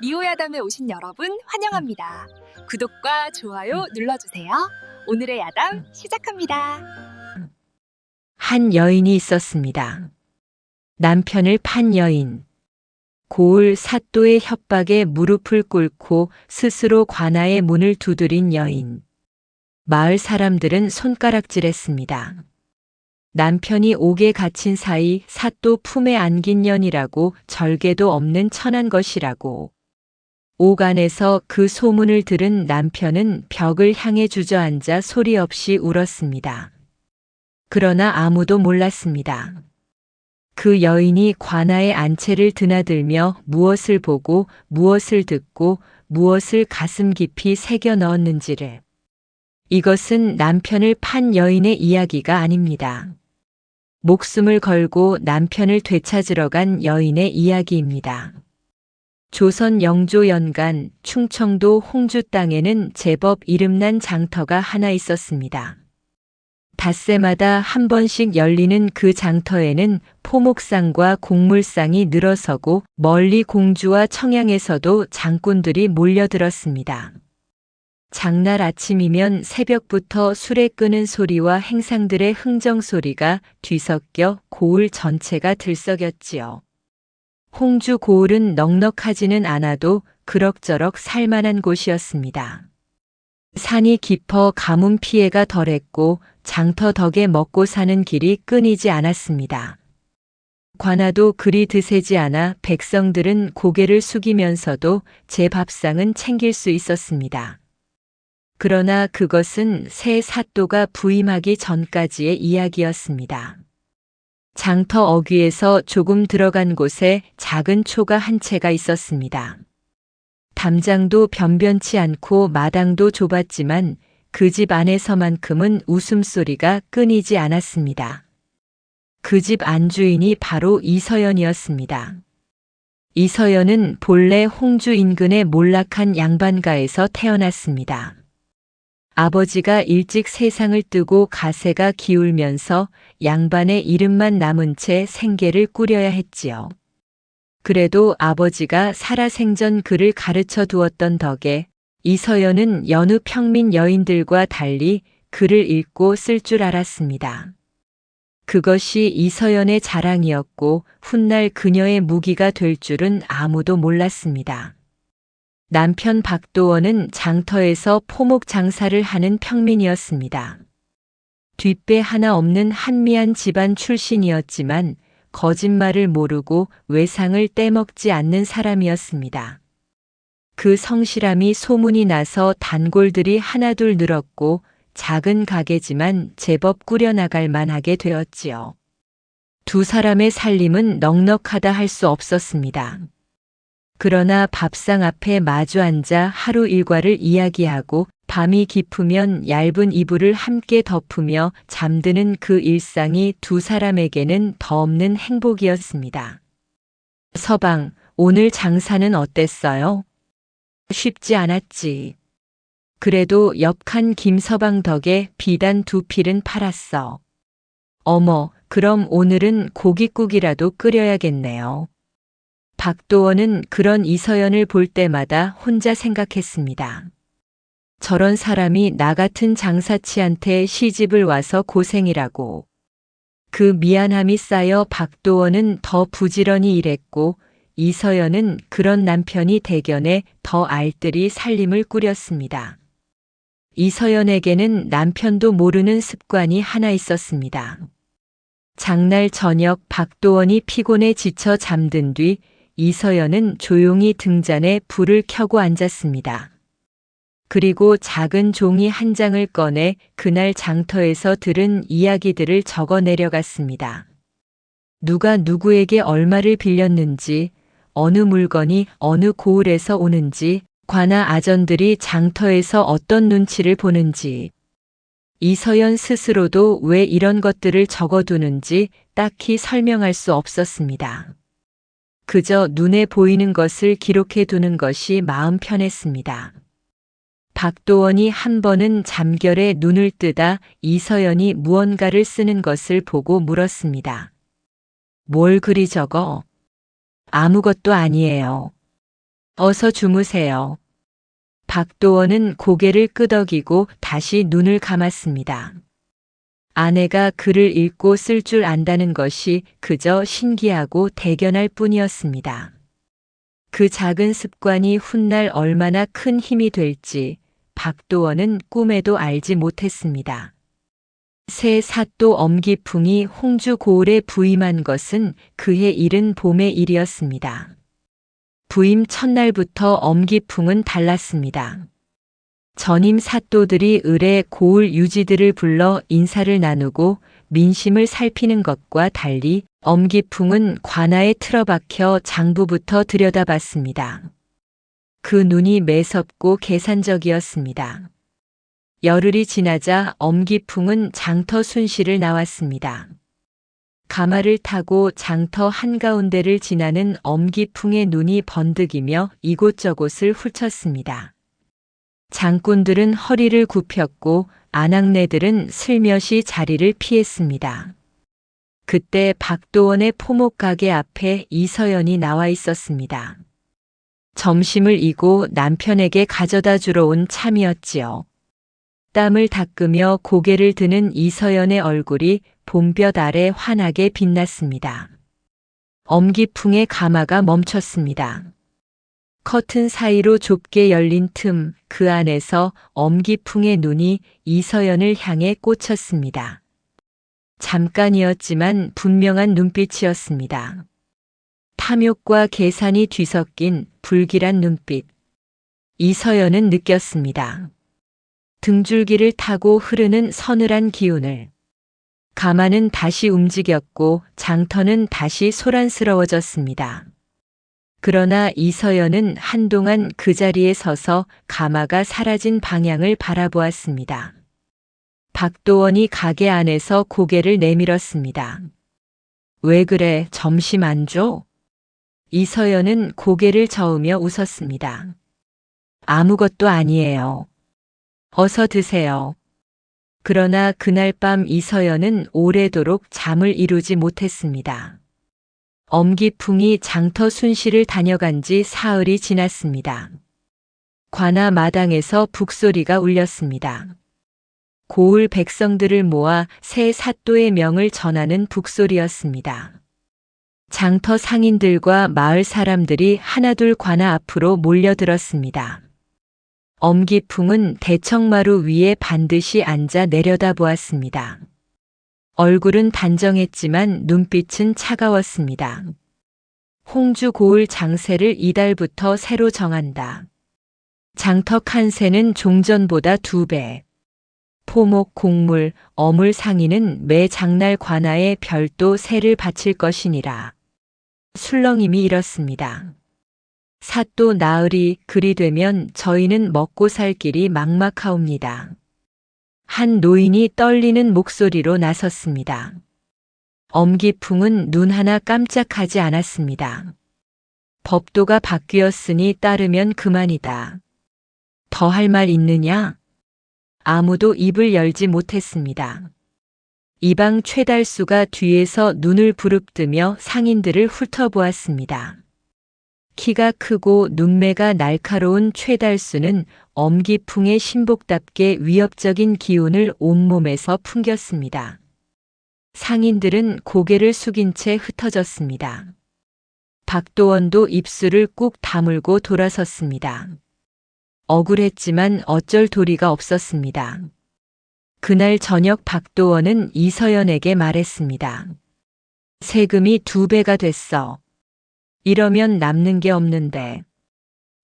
리오야담에 오신 여러분 환영합니다. 구독과 좋아요 눌러주세요. 오늘의 야담 시작합니다. 한 여인이 있었습니다. 남편을 판 여인. 고을 사또의 협박에 무릎을 꿇고 스스로 관아의 문을 두드린 여인. 마을 사람들은 손가락질했습니다. 남편이 옥에 갇힌 사이 사또 품에 안긴 년이라고 절개도 없는 천한 것이라고. 옥 안에서 그 소문을 들은 남편은 벽을 향해 주저앉아 소리 없이 울었습니다. 그러나 아무도 몰랐습니다. 그 여인이 관아의 안채를 드나들며 무엇을 보고 무엇을 듣고 무엇을 가슴 깊이 새겨 넣었는지를. 이것은 남편을 판 여인의 이야기가 아닙니다. 목숨을 걸고 남편을 되찾으러 간 여인의 이야기입니다. 조선 영조 연간 충청도 홍주 땅에는 제법 이름난 장터가 하나 있었습니다. 닷새마다 한 번씩 열리는 그 장터에는 포목상과 곡물상이 늘어서고 멀리 공주와 청양에서도 장꾼들이 몰려들었습니다. 장날 아침이면 새벽부터 술에 끄는 소리와 행상들의 흥정 소리가 뒤섞여 고을 전체가 들썩였지요. 홍주 고을은 넉넉하지는 않아도 그럭저럭 살만한 곳이었습니다. 산이 깊어 가뭄 피해가 덜했고 장터 덕에 먹고 사는 길이 끊이지 않았습니다. 관아도 그리 드세지 않아 백성들은 고개를 숙이면서도 제 밥상은 챙길 수 있었습니다. 그러나 그것은 새 사또가 부임하기 전까지의 이야기였습니다. 장터 어귀에서 조금 들어간 곳에 작은 초가 한 채가 있었습니다. 담장도 변변치 않고 마당도 좁았지만 그 집 안에서만큼은 웃음소리가 끊이지 않았습니다. 그 집 안주인이 바로 이서연이었습니다. 이서연은 본래 홍주 인근의 몰락한 양반가에서 태어났습니다. 아버지가 일찍 세상을 뜨고 가세가 기울면서 양반의 이름만 남은 채 생계를 꾸려야 했지요. 그래도 아버지가 살아생전 그를 가르쳐 두었던 덕에 이서연은 여느 평민 여인들과 달리 글을 읽고 쓸 줄 알았습니다. 그것이 이서연의 자랑이었고 훗날 그녀의 무기가 될 줄은 아무도 몰랐습니다. 남편 박도원은 장터에서 포목 장사를 하는 평민이었습니다. 뒷배 하나 없는 한미한 집안 출신이었지만 거짓말을 모르고 외상을 떼먹지 않는 사람이었습니다. 그 성실함이 소문이 나서 단골들이 하나둘 늘었고 작은 가게지만 제법 꾸려나갈 만하게 되었지요. 두 사람의 살림은 넉넉하다 할 수 없었습니다. 그러나 밥상 앞에 마주 앉아 하루 일과를 이야기하고 밤이 깊으면 얇은 이불을 함께 덮으며 잠드는 그 일상이 두 사람에게는 더없는 행복이었습니다. 서방, 오늘 장사는 어땠어요? 쉽지 않았지. 그래도 옆칸 김서방 덕에 비단 2필은 팔았어. 어머, 그럼 오늘은 고깃국이라도 끓여야겠네요. 박도원은 그런 이서연을 볼 때마다 혼자 생각했습니다. 저런 사람이 나 같은 장사치한테 시집을 와서 고생이라고. 그 미안함이 쌓여 박도원은 더 부지런히 일했고 이서연은 그런 남편이 대견해 더 알뜰히 살림을 꾸렸습니다. 이서연에게는 남편도 모르는 습관이 하나 있었습니다. 장날 저녁 박도원이 피곤해 지쳐 잠든 뒤 이서연은 조용히 등잔에 불을 켜고 앉았습니다. 그리고 작은 종이 한 장을 꺼내 그날 장터에서 들은 이야기들을 적어 내려갔습니다. 누가 누구에게 얼마를 빌렸는지, 어느 물건이 어느 고을에서 오는지, 관아 아전들이 장터에서 어떤 눈치를 보는지, 이서연 스스로도 왜 이런 것들을 적어두는지 딱히 설명할 수 없었습니다. 그저 눈에 보이는 것을 기록해 두는 것이 마음 편했습니다. 박도원이 한 번은 잠결에 눈을 뜨다 이서연이 무언가를 쓰는 것을 보고 물었습니다. 뭘 그리 적어? 아무것도 아니에요. 어서 주무세요. 박도원은 고개를 끄덕이고 다시 눈을 감았습니다. 아내가 글을 읽고 쓸 줄 안다는 것이 그저 신기하고 대견할 뿐이었습니다. 그 작은 습관이 훗날 얼마나 큰 힘이 될지 박도원은 꿈에도 알지 못했습니다. 새 사또 엄기풍이 홍주 고을에 부임한 것은 그해 이른 봄의 일이었습니다. 부임 첫날부터 엄기풍은 달랐습니다. 전임 사또들이 을의 고을 유지들을 불러 인사를 나누고 민심을 살피는 것과 달리 엄기풍은 관아에 틀어박혀 장부부터 들여다봤습니다. 그 눈이 매섭고 계산적이었습니다. 열흘이 지나자 엄기풍은 장터 순시를 나왔습니다. 가마를 타고 장터 한가운데를 지나는 엄기풍의 눈이 번득이며 이곳저곳을 훑쳤습니다. 장꾼들은 허리를 굽혔고 아낙네들은 슬며시 자리를 피했습니다. 그때 박도원의 포목가게 앞에 이서연이 나와 있었습니다. 점심을 이고 남편에게 가져다 주러 온 참이었지요. 땀을 닦으며 고개를 드는 이서연의 얼굴이 봄볕 아래 환하게 빛났습니다. 엄기풍의 가마가 멈췄습니다. 커튼 사이로 좁게 열린 틈, 그 안에서 엄기풍의 눈이 이서연을 향해 꽂혔습니다. 잠깐이었지만 분명한 눈빛이었습니다. 탐욕과 계산이 뒤섞인 불길한 눈빛. 이서연은 느꼈습니다. 등줄기를 타고 흐르는 서늘한 기운을. 가마는 다시 움직였고 장터는 다시 소란스러워졌습니다. 그러나 이서연은 한동안 그 자리에 서서 가마가 사라진 방향을 바라보았습니다. 박도원이 가게 안에서 고개를 내밀었습니다. 왜 그래, 점심 안 줘? 이서연은 고개를 저으며 웃었습니다. 아무것도 아니에요. 어서 드세요. 그러나 그날 밤 이서연은 오래도록 잠을 이루지 못했습니다. 엄기풍이 장터 순시를 다녀간 지 사흘이 지났습니다. 관아 마당에서 북소리가 울렸습니다. 고을 백성들을 모아 새 사또의 명을 전하는 북소리였습니다. 장터 상인들과 마을 사람들이 하나둘 관아 앞으로 몰려들었습니다. 엄기풍은 대청마루 위에 반드시 앉아 내려다보았습니다. 얼굴은 단정했지만 눈빛은 차가웠습니다. 홍주 고을 장세를 이달부터 새로 정한다. 장터 칸세는 종전보다 2배. 포목, 곡물, 어물 상인은 매 장날 관아에 별도 세를 바칠 것이니라. 술렁임이 이렇습니다. 사또 나으리 그리 되면 저희는 먹고 살 길이 막막하옵니다. 한 노인이 떨리는 목소리로 나섰습니다. 엄기풍은 눈 하나 깜짝하지 않았습니다. 법도가 바뀌었으니 따르면 그만이다. 더 할 말 있느냐? 아무도 입을 열지 못했습니다. 이방 최달수가 뒤에서 눈을 부릅뜨며 상인들을 훑어보았습니다. 키가 크고 눈매가 날카로운 최달수는 엄기풍의 신복답게 위협적인 기운을 온몸에서 풍겼습니다. 상인들은 고개를 숙인 채 흩어졌습니다. 박도원도 입술을 꾹 다물고 돌아섰습니다. 억울했지만 어쩔 도리가 없었습니다. 그날 저녁 박도원은 이서연에게 말했습니다. 세금이 2배가 됐어. 이러면 남는 게 없는데.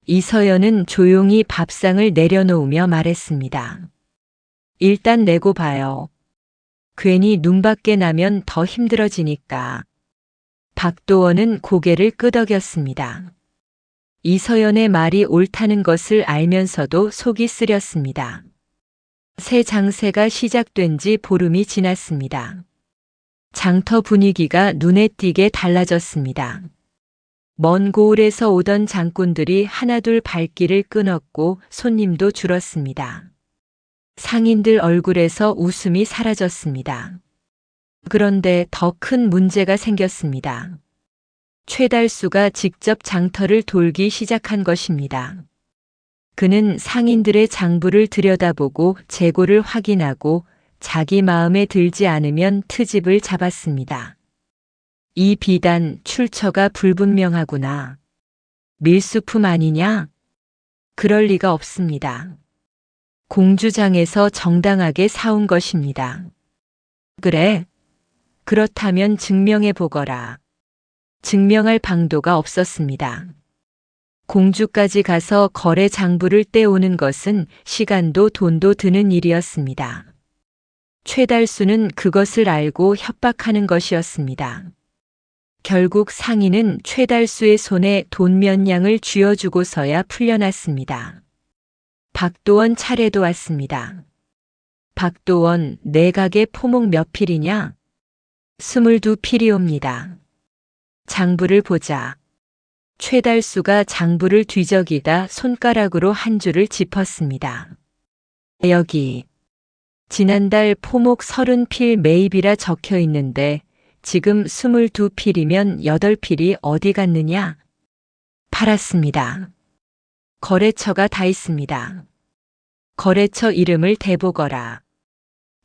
이서연은 조용히 밥상을 내려놓으며 말했습니다. 일단 내고 봐요. 괜히 눈밖에 나면 더 힘들어지니까. 박도원은 고개를 끄덕였습니다. 이서연의 말이 옳다는 것을 알면서도 속이 쓰렸습니다. 새 장세가 시작된 지 보름이 지났습니다. 장터 분위기가 눈에 띄게 달라졌습니다. 먼 고을에서 오던 장꾼들이 하나둘 발길을 끊었고 손님도 줄었습니다. 상인들 얼굴에서 웃음이 사라졌습니다. 그런데 더 큰 문제가 생겼습니다. 최달수가 직접 장터를 돌기 시작한 것입니다. 그는 상인들의 장부를 들여다보고 재고를 확인하고 자기 마음에 들지 않으면 트집을 잡았습니다. 이 비단 출처가 불분명하구나. 밀수품 아니냐? 그럴 리가 없습니다. 공주장에서 정당하게 사온 것입니다. 그래? 그렇다면 증명해 보거라. 증명할 방도가 없었습니다. 공주까지 가서 거래 장부를 떼오는 것은 시간도 돈도 드는 일이었습니다. 최달수는 그것을 알고 협박하는 것이었습니다. 결국 상인은 최달수의 손에 돈 몇 냥을 쥐어주고서야 풀려났습니다. 박도원 차례도 왔습니다. 박도원, 내 가게 포목 몇 필이냐? 22필이옵니다. 장부를 보자. 최달수가 장부를 뒤적이다 손가락으로 한 줄을 짚었습니다. 여기. 지난달 포목 30필 매입이라 적혀 있는데 지금 22필이면 8필이 어디 갔느냐? 팔았습니다. 거래처가 다 있습니다. 거래처 이름을 대보거라.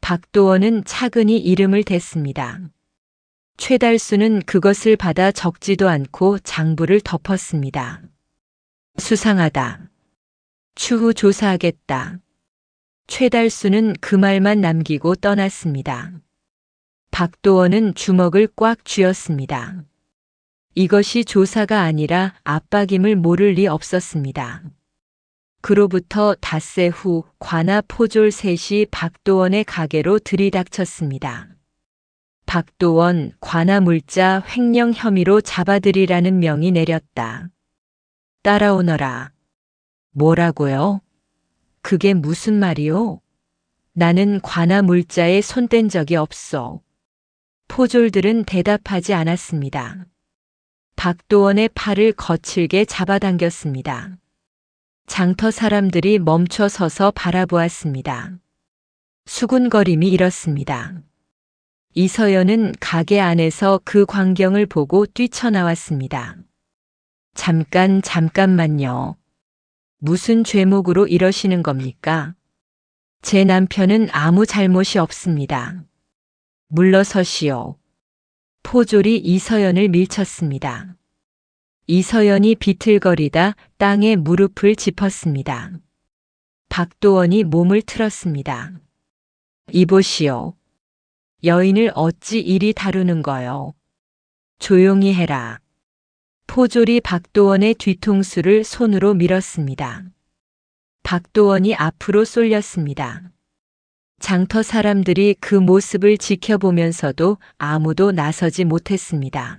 박도원은 차근히 이름을 댔습니다. 최달수는 그것을 받아 적지도 않고 장부를 덮었습니다. 수상하다. 추후 조사하겠다. 최달수는 그 말만 남기고 떠났습니다. 박도원은 주먹을 꽉 쥐었습니다. 이것이 조사가 아니라 압박임을 모를 리 없었습니다. 그로부터 닷새 후 관아 포졸 셋이 박도원의 가게로 들이닥쳤습니다. 박도원 관아 물자 횡령 혐의로 잡아들이라는 명이 내렸다. 따라오너라. 뭐라고요? 그게 무슨 말이오? 나는 관아 물자에 손댄 적이 없어. 포졸들은 대답하지 않았습니다. 박도원의 팔을 거칠게 잡아당겼습니다. 장터 사람들이 멈춰 서서 바라보았습니다. 수군거림이 일었습니다. 이서연은 가게 안에서 그 광경을 보고 뛰쳐나왔습니다. 잠깐만요. 무슨 죄목으로 이러시는 겁니까? 제 남편은 아무 잘못이 없습니다. 물러서시오. 포졸이 이서연을 밀쳤습니다. 이서연이 비틀거리다 땅에 무릎을 짚었습니다. 박도원이 몸을 틀었습니다. 이보시오. 여인을 어찌 이리 다루는 거요. 조용히 해라. 포졸이 박도원의 뒤통수를 손으로 밀었습니다. 박도원이 앞으로 쏠렸습니다. 장터 사람들이 그 모습을 지켜보면서도 아무도 나서지 못했습니다.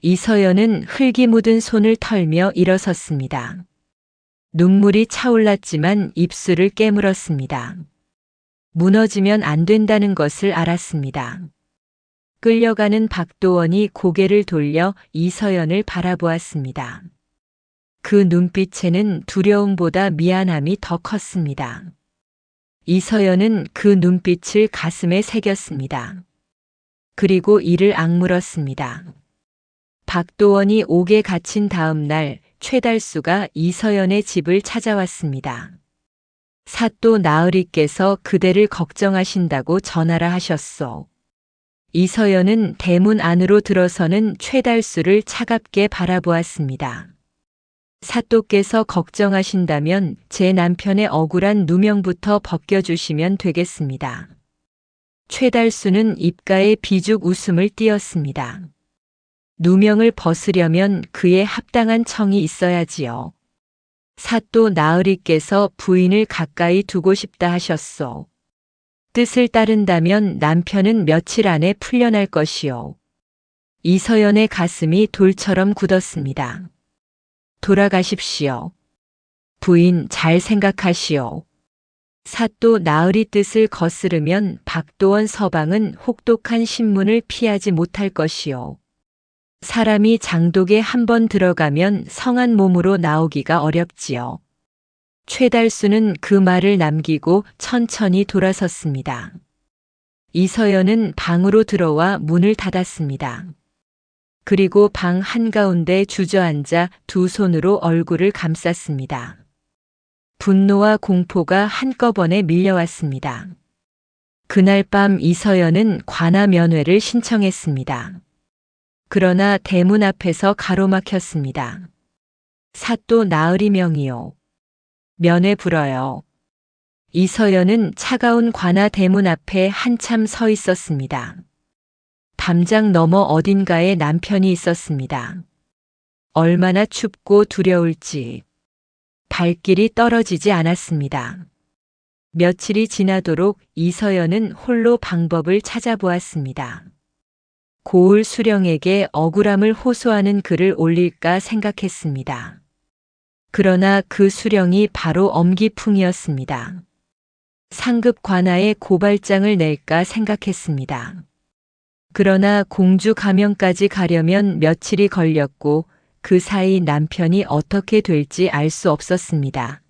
이서연은 흙이 묻은 손을 털며 일어섰습니다. 눈물이 차올랐지만 입술을 깨물었습니다. 무너지면 안 된다는 것을 알았습니다. 끌려가는 박도원이 고개를 돌려 이서연을 바라보았습니다. 그 눈빛에는 두려움보다 미안함이 더 컸습니다. 이서연은 그 눈빛을 가슴에 새겼습니다. 그리고 이를 악물었습니다. 박도원이 옥에 갇힌 다음 날 최달수가 이서연의 집을 찾아왔습니다. 사또 나으리께서 그대를 걱정하신다고 전하라 하셨소. 이서연은 대문 안으로 들어서는 최달수를 차갑게 바라보았습니다. 사또께서 걱정하신다면 제 남편의 억울한 누명부터 벗겨주시면 되겠습니다. 최달수는 입가에 비죽 웃음을 띄었습니다. 누명을 벗으려면 그에 합당한 청이 있어야지요. 사또 나으리께서 부인을 가까이 두고 싶다 하셨소. 뜻을 따른다면 남편은 며칠 안에 풀려날 것이요. 이서연의 가슴이 돌처럼 굳었습니다. 돌아가십시오. 부인 잘 생각하시오. 사또 나으리 뜻을 거스르면 박도원 서방은 혹독한 신문을 피하지 못할 것이요. 사람이 장독에 한 번 들어가면 성한 몸으로 나오기가 어렵지요. 최달수는 그 말을 남기고 천천히 돌아섰습니다. 이서연은 방으로 들어와 문을 닫았습니다. 그리고 방 한가운데 주저앉아 두 손으로 얼굴을 감쌌습니다. 분노와 공포가 한꺼번에 밀려왔습니다. 그날 밤 이서연은 관아 면회를 신청했습니다. 그러나 대문 앞에서 가로막혔습니다. 사또 나으리 명이요. 면회 불어요. 이서연은 차가운 관아 대문 앞에 한참 서 있었습니다. 담장 너머 어딘가에 남편이 있었습니다. 얼마나 춥고 두려울지 발길이 떨어지지 않았습니다. 며칠이 지나도록 이서연은 홀로 방법을 찾아보았습니다. 고을 수령에게 억울함을 호소하는 글을 올릴까 생각했습니다. 그러나 그 수령이 바로 엄기풍이었습니다. 상급 관아에 고발장을 낼까 생각했습니다. 그러나 공주 가면까지 가려면 며칠이 걸렸고 그 사이 남편이 어떻게 될지 알 수 없었습니다.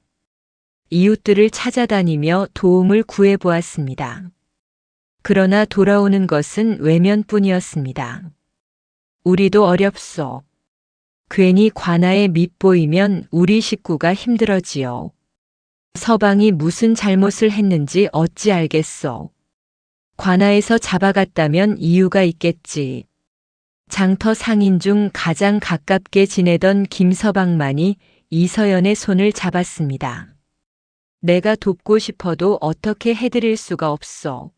이웃들을 찾아다니며 도움을 구해보았습니다. 그러나 돌아오는 것은 외면뿐이었습니다. 우리도 어렵소. 괜히 관아에 밑보이면 우리 식구가 힘들어지요. 서방이 무슨 잘못을 했는지 어찌 알겠소. 관아에서 잡아갔다면 이유가 있겠지. 장터 상인 중 가장 가깝게 지내던 김서방만이 이서연의 손을 잡았습니다. 내가 돕고 싶어도 어떻게 해드릴 수가 없소.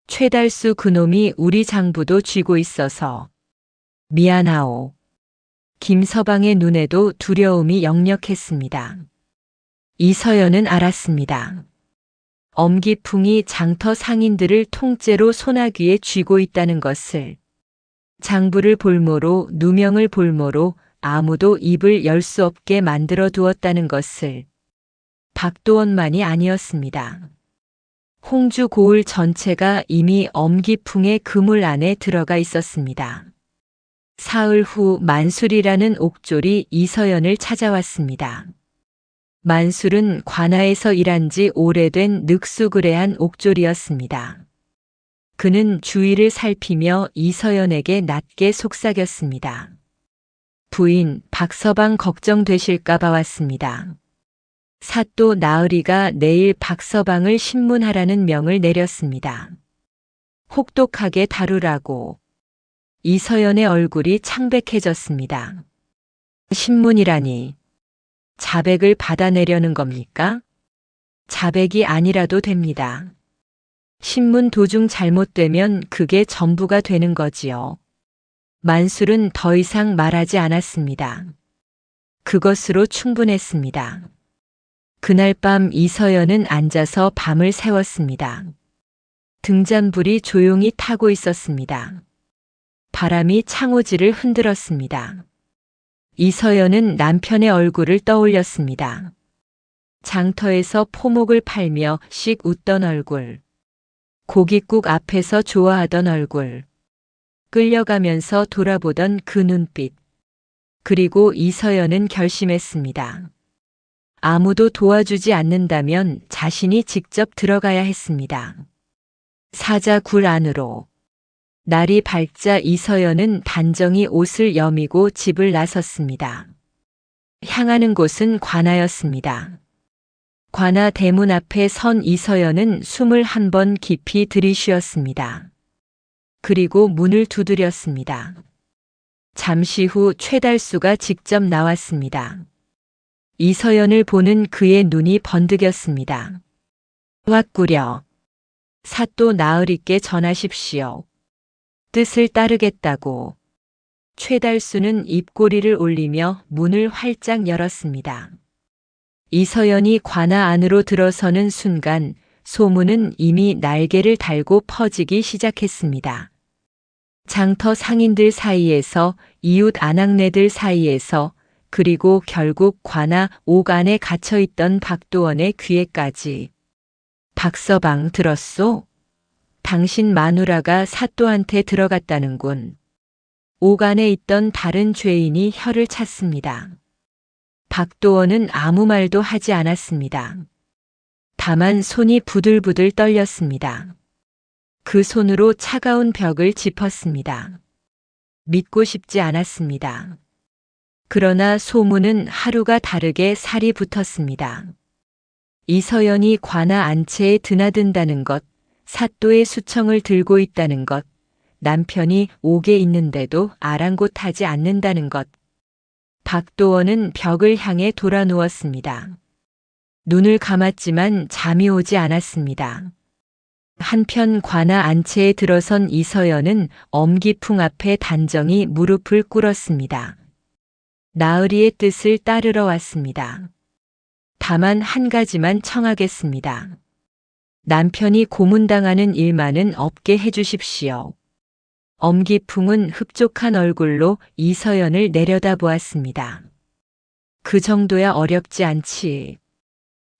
최달수 그놈이 우리 장부도 쥐고 있어서. 미안하오. 김서방의 눈에도 두려움이 역력했습니다. 이서연은 알았습니다. 엄기풍이 장터 상인들을 통째로 소나귀에 쥐고 있다는 것을. 장부를 볼모로 누명을 볼모로 아무도 입을 열 수 없게 만들어 두었다는 것을. 박도원만이 아니었습니다. 홍주 고을 전체가 이미 엄기풍의 그물 안에 들어가 있었습니다. 사흘 후 만술이라는 옥졸이 이서연을 찾아왔습니다. 만술은 관아에서 일한 지 오래된 늑수그레한 옥졸이었습니다. 그는 주위를 살피며 이서연에게 낮게 속삭였습니다. 부인 박서방 걱정되실까 봐 왔습니다. 사또 나으리가 내일 박서방을 신문하라는 명을 내렸습니다. 혹독하게 다루라고. 이서연의 얼굴이 창백해졌습니다. 신문이라니. 자백을 받아내려는 겁니까? 자백이 아니라도 됩니다. 신문 도중 잘못되면 그게 전부가 되는 거지요. 만술은 더 이상 말하지 않았습니다. 그것으로 충분했습니다. 그날 밤 이서연은 앉아서 밤을 새웠습니다. 등잔불이 조용히 타고 있었습니다. 바람이 창호지를 흔들었습니다. 이서연은 남편의 얼굴을 떠올렸습니다. 장터에서 포목을 팔며 씩 웃던 얼굴. 고깃국 앞에서 좋아하던 얼굴. 끌려가면서 돌아보던 그 눈빛. 그리고 이서연은 결심했습니다. 아무도 도와주지 않는다면 자신이 직접 들어가야 했습니다. 사자 굴 안으로. 날이 밝자 이서연은 단정히 옷을 여미고 집을 나섰습니다. 향하는 곳은 관아였습니다. 관아 대문 앞에 선 이서연은 숨을 한 번 깊이 들이쉬었습니다. 그리고 문을 두드렸습니다. 잠시 후 최달수가 직접 나왔습니다. 이서연을 보는 그의 눈이 번득였습니다. 왔구려. 사또 나으리께 전하십시오. 뜻을 따르겠다고. 최달수는 입꼬리를 올리며 문을 활짝 열었습니다. 이서연이 관아 안으로 들어서는 순간 소문은 이미 날개를 달고 퍼지기 시작했습니다. 장터 상인들 사이에서, 이웃 아낙네들 사이에서, 그리고 결국 관아 옥 안에 갇혀있던 박도원의 귀에까지. 박서방 들었소? 당신 마누라가 사또한테 들어갔다는군. 옥 안에 있던 다른 죄인이 혀를 찼습니다. 박도원은 아무 말도 하지 않았습니다. 다만 손이 부들부들 떨렸습니다. 그 손으로 차가운 벽을 짚었습니다. 믿고 싶지 않았습니다. 그러나 소문은 하루가 다르게 살이 붙었습니다. 이서연이 관아 안채에 드나든다는 것, 사또의 수청을 들고 있다는 것, 남편이 옥에 있는데도 아랑곳하지 않는다는 것. 박도원은 벽을 향해 돌아 누웠습니다. 눈을 감았지만 잠이 오지 않았습니다. 한편 관아 안채에 들어선 이서연은 엄기풍 앞에 단정히 무릎을 꿇었습니다. 나으리의 뜻을 따르러 왔습니다. 다만 한 가지만 청하겠습니다. 남편이 고문당하는 일만은 없게 해주십시오. 엄기풍은 흡족한 얼굴로 이서연을 내려다보았습니다. 그 정도야 어렵지 않지.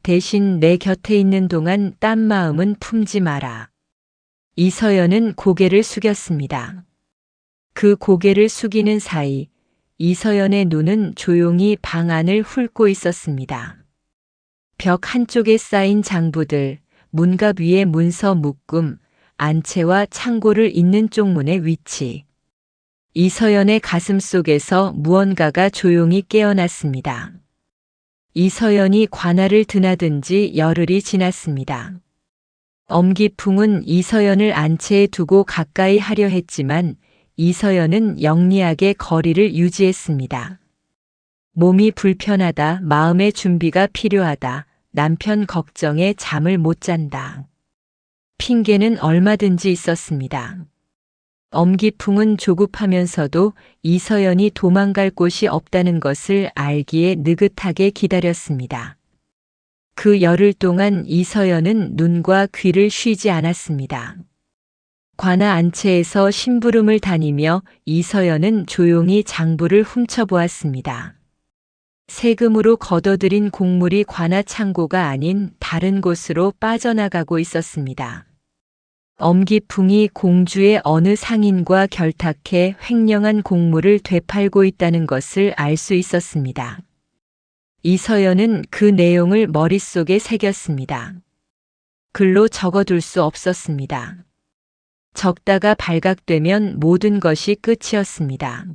대신 내 곁에 있는 동안 딴 마음은 품지 마라. 이서연은 고개를 숙였습니다. 그 고개를 숙이는 사이 이서연의 눈은 조용히 방 안을 훑고 있었습니다. 벽 한쪽에 쌓인 장부들, 문갑 위에 문서 묶음, 안채와 창고를 잇는 쪽문의 위치. 이서연의 가슴 속에서 무언가가 조용히 깨어났습니다. 이서연이 관아를 드나든 지 열흘이 지났습니다. 엄기풍은 이서연을 안채에 두고 가까이 하려 했지만 이서연은 영리하게 거리를 유지했습니다. 몸이 불편하다, 마음의 준비가 필요하다, 남편 걱정에 잠을 못 잔다. 핑계는 얼마든지 있었습니다. 엄기풍은 조급하면서도 이서연이 도망갈 곳이 없다는 것을 알기에 느긋하게 기다렸습니다. 그 열흘 동안 이서연은 눈과 귀를 쉬지 않았습니다. 관아 안채에서 심부름을 다니며 이서연은 조용히 장부를 훔쳐보았습니다. 세금으로 걷어들인 곡물이 관아 창고가 아닌 다른 곳으로 빠져나가고 있었습니다. 엄기풍이 공주의 어느 상인과 결탁해 횡령한 곡물을 되팔고 있다는 것을 알 수 있었습니다. 이서연은 그 내용을 머릿속에 새겼습니다. 글로 적어둘 수 없었습니다. 적다가 발각되면 모든 것이 끝이었습니다.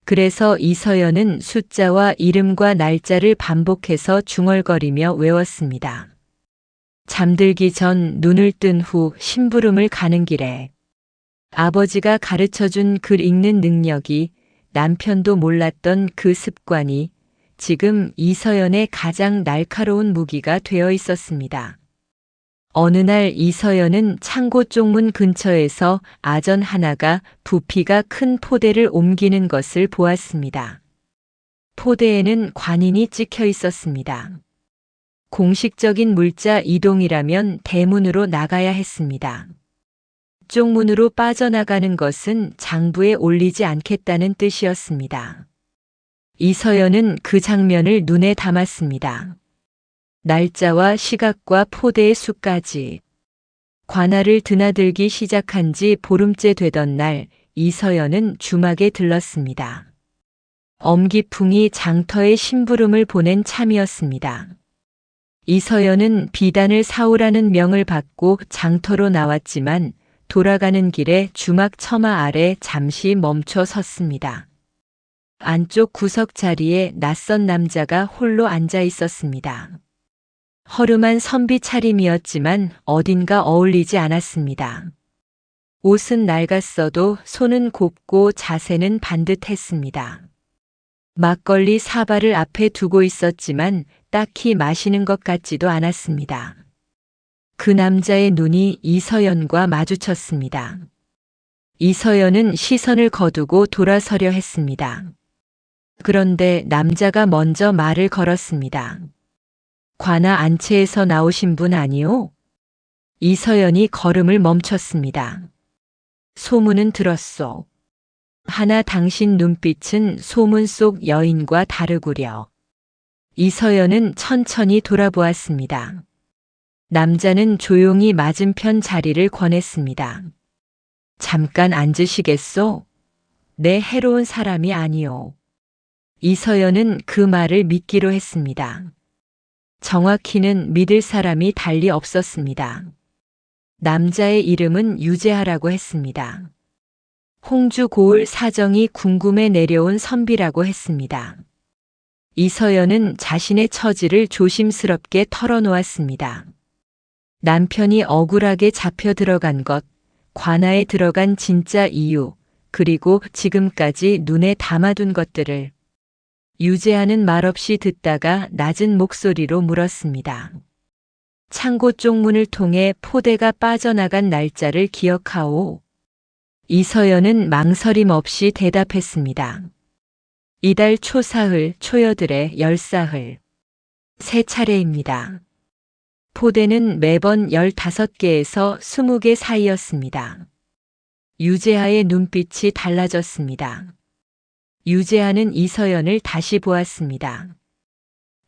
그래서 이서연은 숫자와 이름과 날짜를 반복해서 중얼거리며 외웠습니다. 잠들기 전, 눈을 뜬 후, 심부름을 가는 길에. 아버지가 가르쳐준 글 읽는 능력이, 남편도 몰랐던 그 습관이 지금 이서연의 가장 날카로운 무기가 되어 있었습니다. 어느 날 이서연은 창고 쪽문 근처에서 아전 하나가 부피가 큰 포대를 옮기는 것을 보았습니다. 포대에는 관인이 찍혀 있었습니다. 공식적인 물자 이동이라면 대문으로 나가야 했습니다. 쪽문으로 빠져나가는 것은 장부에 올리지 않겠다는 뜻이었습니다. 이서연은 그 장면을 눈에 담았습니다. 날짜와 시각과 포대의 수까지. 관아를 드나들기 시작한 지 보름째 되던 날 이서연은 주막에 들렀습니다. 엄기풍이 장터에 심부름을 보낸 참이었습니다. 이서연은 비단을 사오라는 명을 받고 장터로 나왔지만 돌아가는 길에 주막 처마 아래 잠시 멈춰 섰습니다. 안쪽 구석 자리에 낯선 남자가 홀로 앉아 있었습니다. 허름한 선비 차림이었지만 어딘가 어울리지 않았습니다. 옷은 낡았어도 손은 곱고 자세는 반듯했습니다. 막걸리 사발을 앞에 두고 있었지만 딱히 마시는 것 같지도 않았습니다. 그 남자의 눈이 이서연과 마주쳤습니다. 이서연은 시선을 거두고 돌아서려 했습니다. 그런데 남자가 먼저 말을 걸었습니다. 관아 안채에서 나오신 분 아니오? 이서연이 걸음을 멈췄습니다. 소문은 들었소. 하나 당신 눈빛은 소문 속 여인과 다르구려. 이서연은 천천히 돌아보았습니다. 남자는 조용히 맞은편 자리를 권했습니다. 잠깐 앉으시겠소? 내 해로운 사람이 아니오. 이서연은 그 말을 믿기로 했습니다. 정확히는 믿을 사람이 달리 없었습니다. 남자의 이름은 유재하라고 했습니다. 홍주 고을 사정이 궁금해 내려온 선비라고 했습니다. 이서연은 자신의 처지를 조심스럽게 털어놓았습니다. 남편이 억울하게 잡혀 들어간 것, 관아에 들어간 진짜 이유, 그리고 지금까지 눈에 담아둔 것들을 유재하는 말없이 듣다가 낮은 목소리로 물었습니다. 창고 쪽문을 통해 포대가 빠져나간 날짜를 기억하오. 이서연은 망설임 없이 대답했습니다. 이달 초사흘, 초여들의 10사흘. 3차례입니다. 포대는 매번 15개에서 20개 사이였습니다. 유재하의 눈빛이 달라졌습니다. 유재하는 이서연을 다시 보았습니다.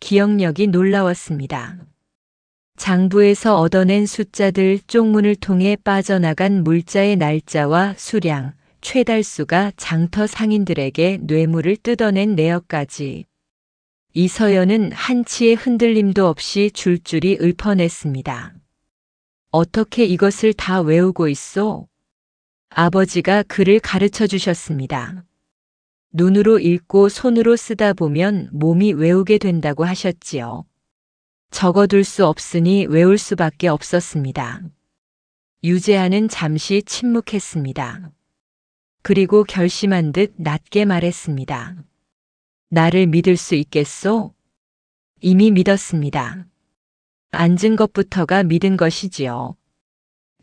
기억력이 놀라웠습니다. 장부에서 얻어낸 숫자들, 쪽문을 통해 빠져나간 물자의 날짜와 수량, 최달수가 장터 상인들에게 뇌물을 뜯어낸 내역까지. 이서연은 한치의 흔들림도 없이 줄줄이 읊어냈습니다. 어떻게 이것을 다 외우고 있소? 아버지가 글을 가르쳐 주셨습니다. 눈으로 읽고 손으로 쓰다 보면 몸이 외우게 된다고 하셨지요. 적어둘 수 없으니 외울 수밖에 없었습니다. 유재하는 잠시 침묵했습니다. 그리고 결심한 듯 낮게 말했습니다. 나를 믿을 수 있겠소? 이미 믿었습니다. 앉은 것부터가 믿은 것이지요.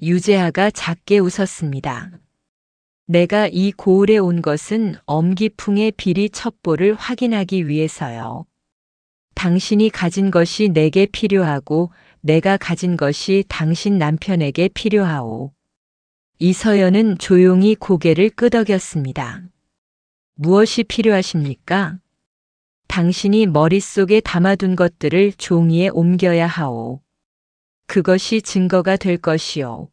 유재하가 작게 웃었습니다. 내가 이 고을에 온 것은 엄기풍의 비리 첩보를 확인하기 위해서요. 당신이 가진 것이 내게 필요하고 내가 가진 것이 당신 남편에게 필요하오. 이서연은 조용히 고개를 끄덕였습니다. 무엇이 필요하십니까? 당신이 머릿속에 담아둔 것들을 종이에 옮겨야 하오. 그것이 증거가 될 것이오.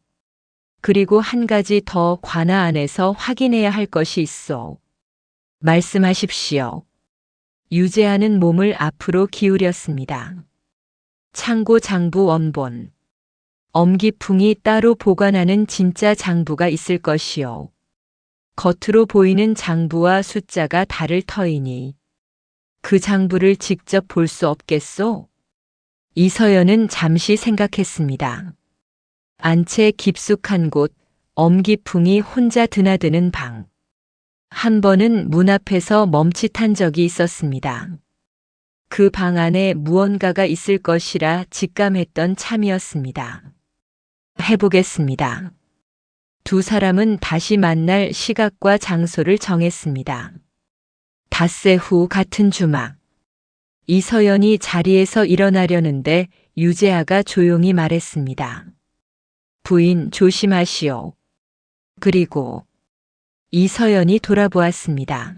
그리고 한 가지 더 관아 안에서 확인해야 할 것이 있어. 말씀하십시오. 유재하는 몸을 앞으로 기울였습니다. 창고 장부 원본. 엄기풍이 따로 보관하는 진짜 장부가 있을 것이요. 겉으로 보이는 장부와 숫자가 다를 터이니 그 장부를 직접 볼 수 없겠소? 이서연은 잠시 생각했습니다. 안채 깊숙한 곳, 엄기풍이 혼자 드나드는 방. 한 번은 문 앞에서 멈칫한 적이 있었습니다. 그 방 안에 무언가가 있을 것이라 직감했던 참이었습니다. 해보겠습니다. 두 사람은 다시 만날 시각과 장소를 정했습니다. 닷새 후 같은 주막. 이서연이 자리에서 일어나려는데 유재하가 조용히 말했습니다. 부인 조심하시오. 그리고 이서연이 돌아보았습니다.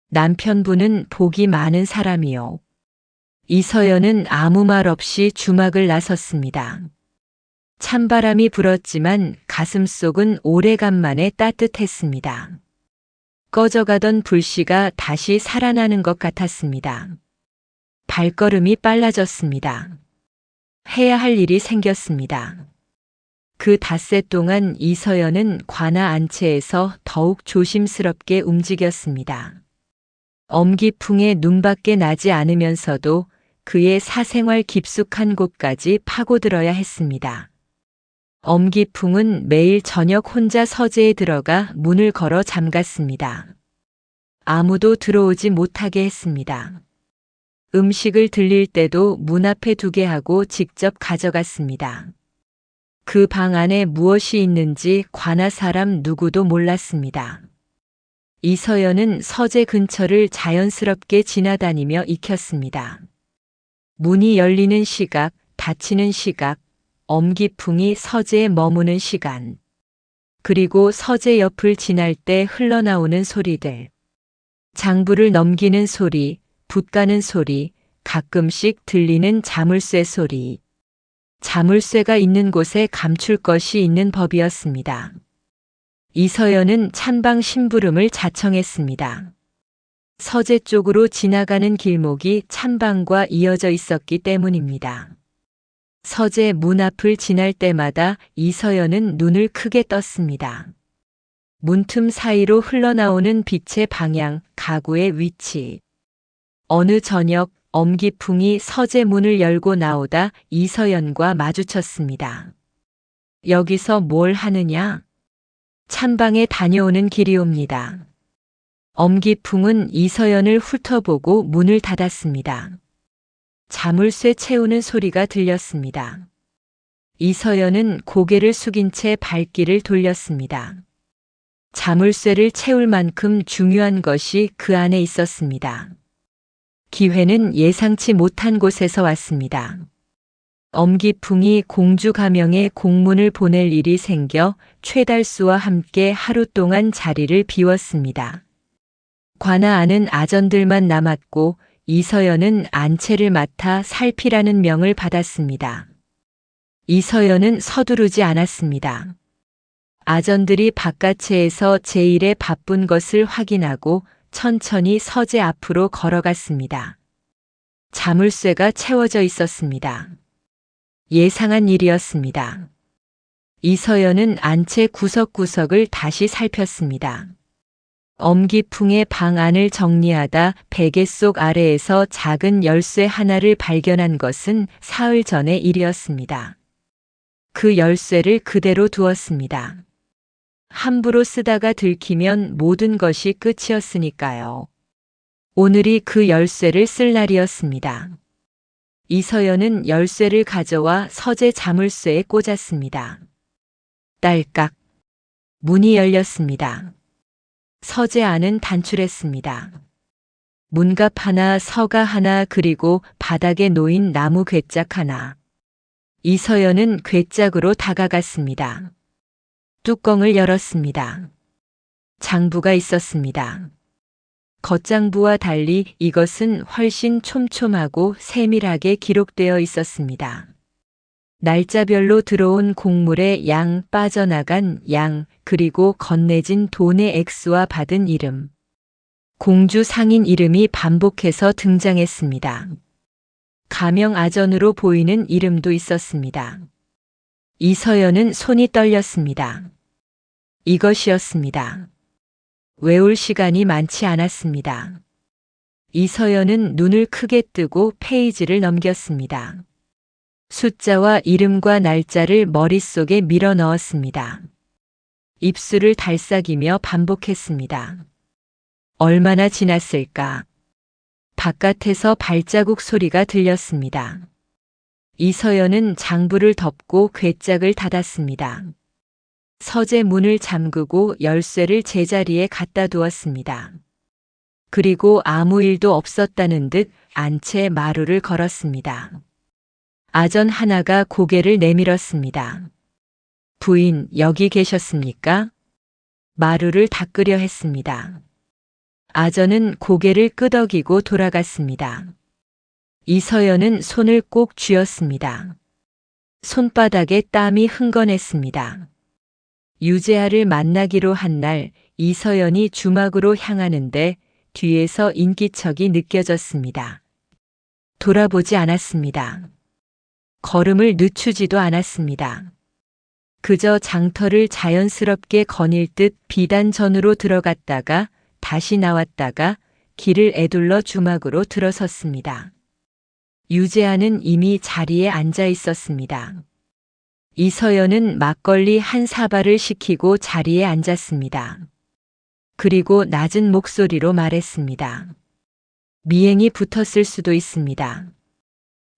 남편분은 복이 많은 사람이요. 이서연은 아무 말 없이 주막을 나섰습니다. 찬바람이 불었지만 가슴속은 오래간만에 따뜻했습니다. 꺼져가던 불씨가 다시 살아나는 것 같았습니다. 발걸음이 빨라졌습니다. 해야 할 일이 생겼습니다. 그 닷새 동안 이서연은 관아 안채에서 더욱 조심스럽게 움직였습니다. 엄기풍의 눈밖에 나지 않으면서도 그의 사생활 깊숙한 곳까지 파고들어야 했습니다. 엄기풍은 매일 저녁 혼자 서재에 들어가 문을 걸어 잠갔습니다. 아무도 들어오지 못하게 했습니다. 음식을 들릴 때도 문 앞에 두게 하고 직접 가져갔습니다. 그 방 안에 무엇이 있는지 관아 사람 누구도 몰랐습니다. 이서연은 서재 근처를 자연스럽게 지나다니며 익혔습니다. 문이 열리는 시각, 닫히는 시각, 엄기풍이 서재에 머무는 시간, 그리고 서재 옆을 지날 때 흘러나오는 소리들, 장부를 넘기는 소리, 붓 가는 소리, 가끔씩 들리는 자물쇠 소리. 자물쇠가 있는 곳에 감출 것이 있는 법이었습니다. 이서연은 찬방 심부름을 자청했습니다. 서재 쪽으로 지나가는 길목이 찬방과 이어져 있었기 때문입니다. 서재 문 앞을 지날 때마다 이서연은 눈을 크게 떴습니다. 문틈 사이로 흘러나오는 빛의 방향, 가구의 위치. 어느 저녁 엄기풍이 서재 문을 열고 나오다 이서연과 마주쳤습니다. 여기서 뭘 하느냐? 찬방에 다녀오는 길이옵니다. 엄기풍은 이서연을 훑어보고 문을 닫았습니다. 자물쇠 채우는 소리가 들렸습니다. 이서연은 고개를 숙인 채 발길을 돌렸습니다. 자물쇠를 채울 만큼 중요한 것이 그 안에 있었습니다. 기회는 예상치 못한 곳에서 왔습니다. 엄기풍이 공주 가명에 공문을 보낼 일이 생겨 최달수와 함께 하루 동안 자리를 비웠습니다. 관아 안은 아전들만 남았고 이서연은 안채를 맡아 살피라는 명을 받았습니다. 이서연은 서두르지 않았습니다. 아전들이 바깥채에서 제일에 바쁜 것을 확인하고 천천히 서재 앞으로 걸어갔습니다. 자물쇠가 채워져 있었습니다. 예상한 일이었습니다. 이서연은 안채 구석구석을 다시 살폈습니다. 엄기풍의 방 안을 정리하다 베개 속 아래에서 작은 열쇠 하나를 발견한 것은 사흘 전의 일이었습니다. 그 열쇠를 그대로 두었습니다. 함부로 쓰다가 들키면 모든 것이 끝이었으니까요. 오늘이 그 열쇠를 쓸 날이었습니다. 이서연은 열쇠를 가져와 서재 자물쇠에 꽂았습니다. 딸깍. 문이 열렸습니다. 서재 안은 단출했습니다. 문갑 하나, 서가 하나, 그리고 바닥에 놓인 나무 괴짝 하나. 이서연은 괴짝으로 다가갔습니다. 뚜껑을 열었습니다. 장부가 있었습니다. 겉장부와 달리 이것은 훨씬 촘촘하고 세밀하게 기록되어 있었습니다. 날짜별로 들어온 곡물의 양, 빠져나간 양, 그리고 건네진 돈의 액수와 받은 이름. 공주 상인 이름이 반복해서 등장했습니다. 가명 아전으로 보이는 이름도 있었습니다. 이서연은 손이 떨렸습니다. 이것이었습니다. 외울 시간이 많지 않았습니다. 이서연은 눈을 크게 뜨고 페이지를 넘겼습니다. 숫자와 이름과 날짜를 머릿속에 밀어 넣었습니다. 입술을 달싹이며 반복했습니다. 얼마나 지났을까? 바깥에서 발자국 소리가 들렸습니다. 이서연은 장부를 덮고 괴짝을 닫았습니다. 서재 문을 잠그고 열쇠를 제자리에 갖다 두었습니다. 그리고 아무 일도 없었다는 듯 안채 마루를 걸었습니다. 아전 하나가 고개를 내밀었습니다. 부인, 여기 계셨습니까? 마루를 닦으려 했습니다. 아전은 고개를 끄덕이고 돌아갔습니다. 이서연은 손을 꼭 쥐었습니다. 손바닥에 땀이 흥건했습니다. 유재하를 만나기로 한 날 이서연이 주막으로 향하는데 뒤에서 인기척이 느껴졌습니다. 돌아보지 않았습니다. 걸음을 늦추지도 않았습니다. 그저 장터를 자연스럽게 거닐 듯 비단전으로 들어갔다가 다시 나왔다가 길을 에둘러 주막으로 들어섰습니다. 유재하는 이미 자리에 앉아 있었습니다. 이서연은 막걸리 한 사발을 시키고 자리에 앉았습니다. 그리고 낮은 목소리로 말했습니다. 미행이 붙었을 수도 있습니다.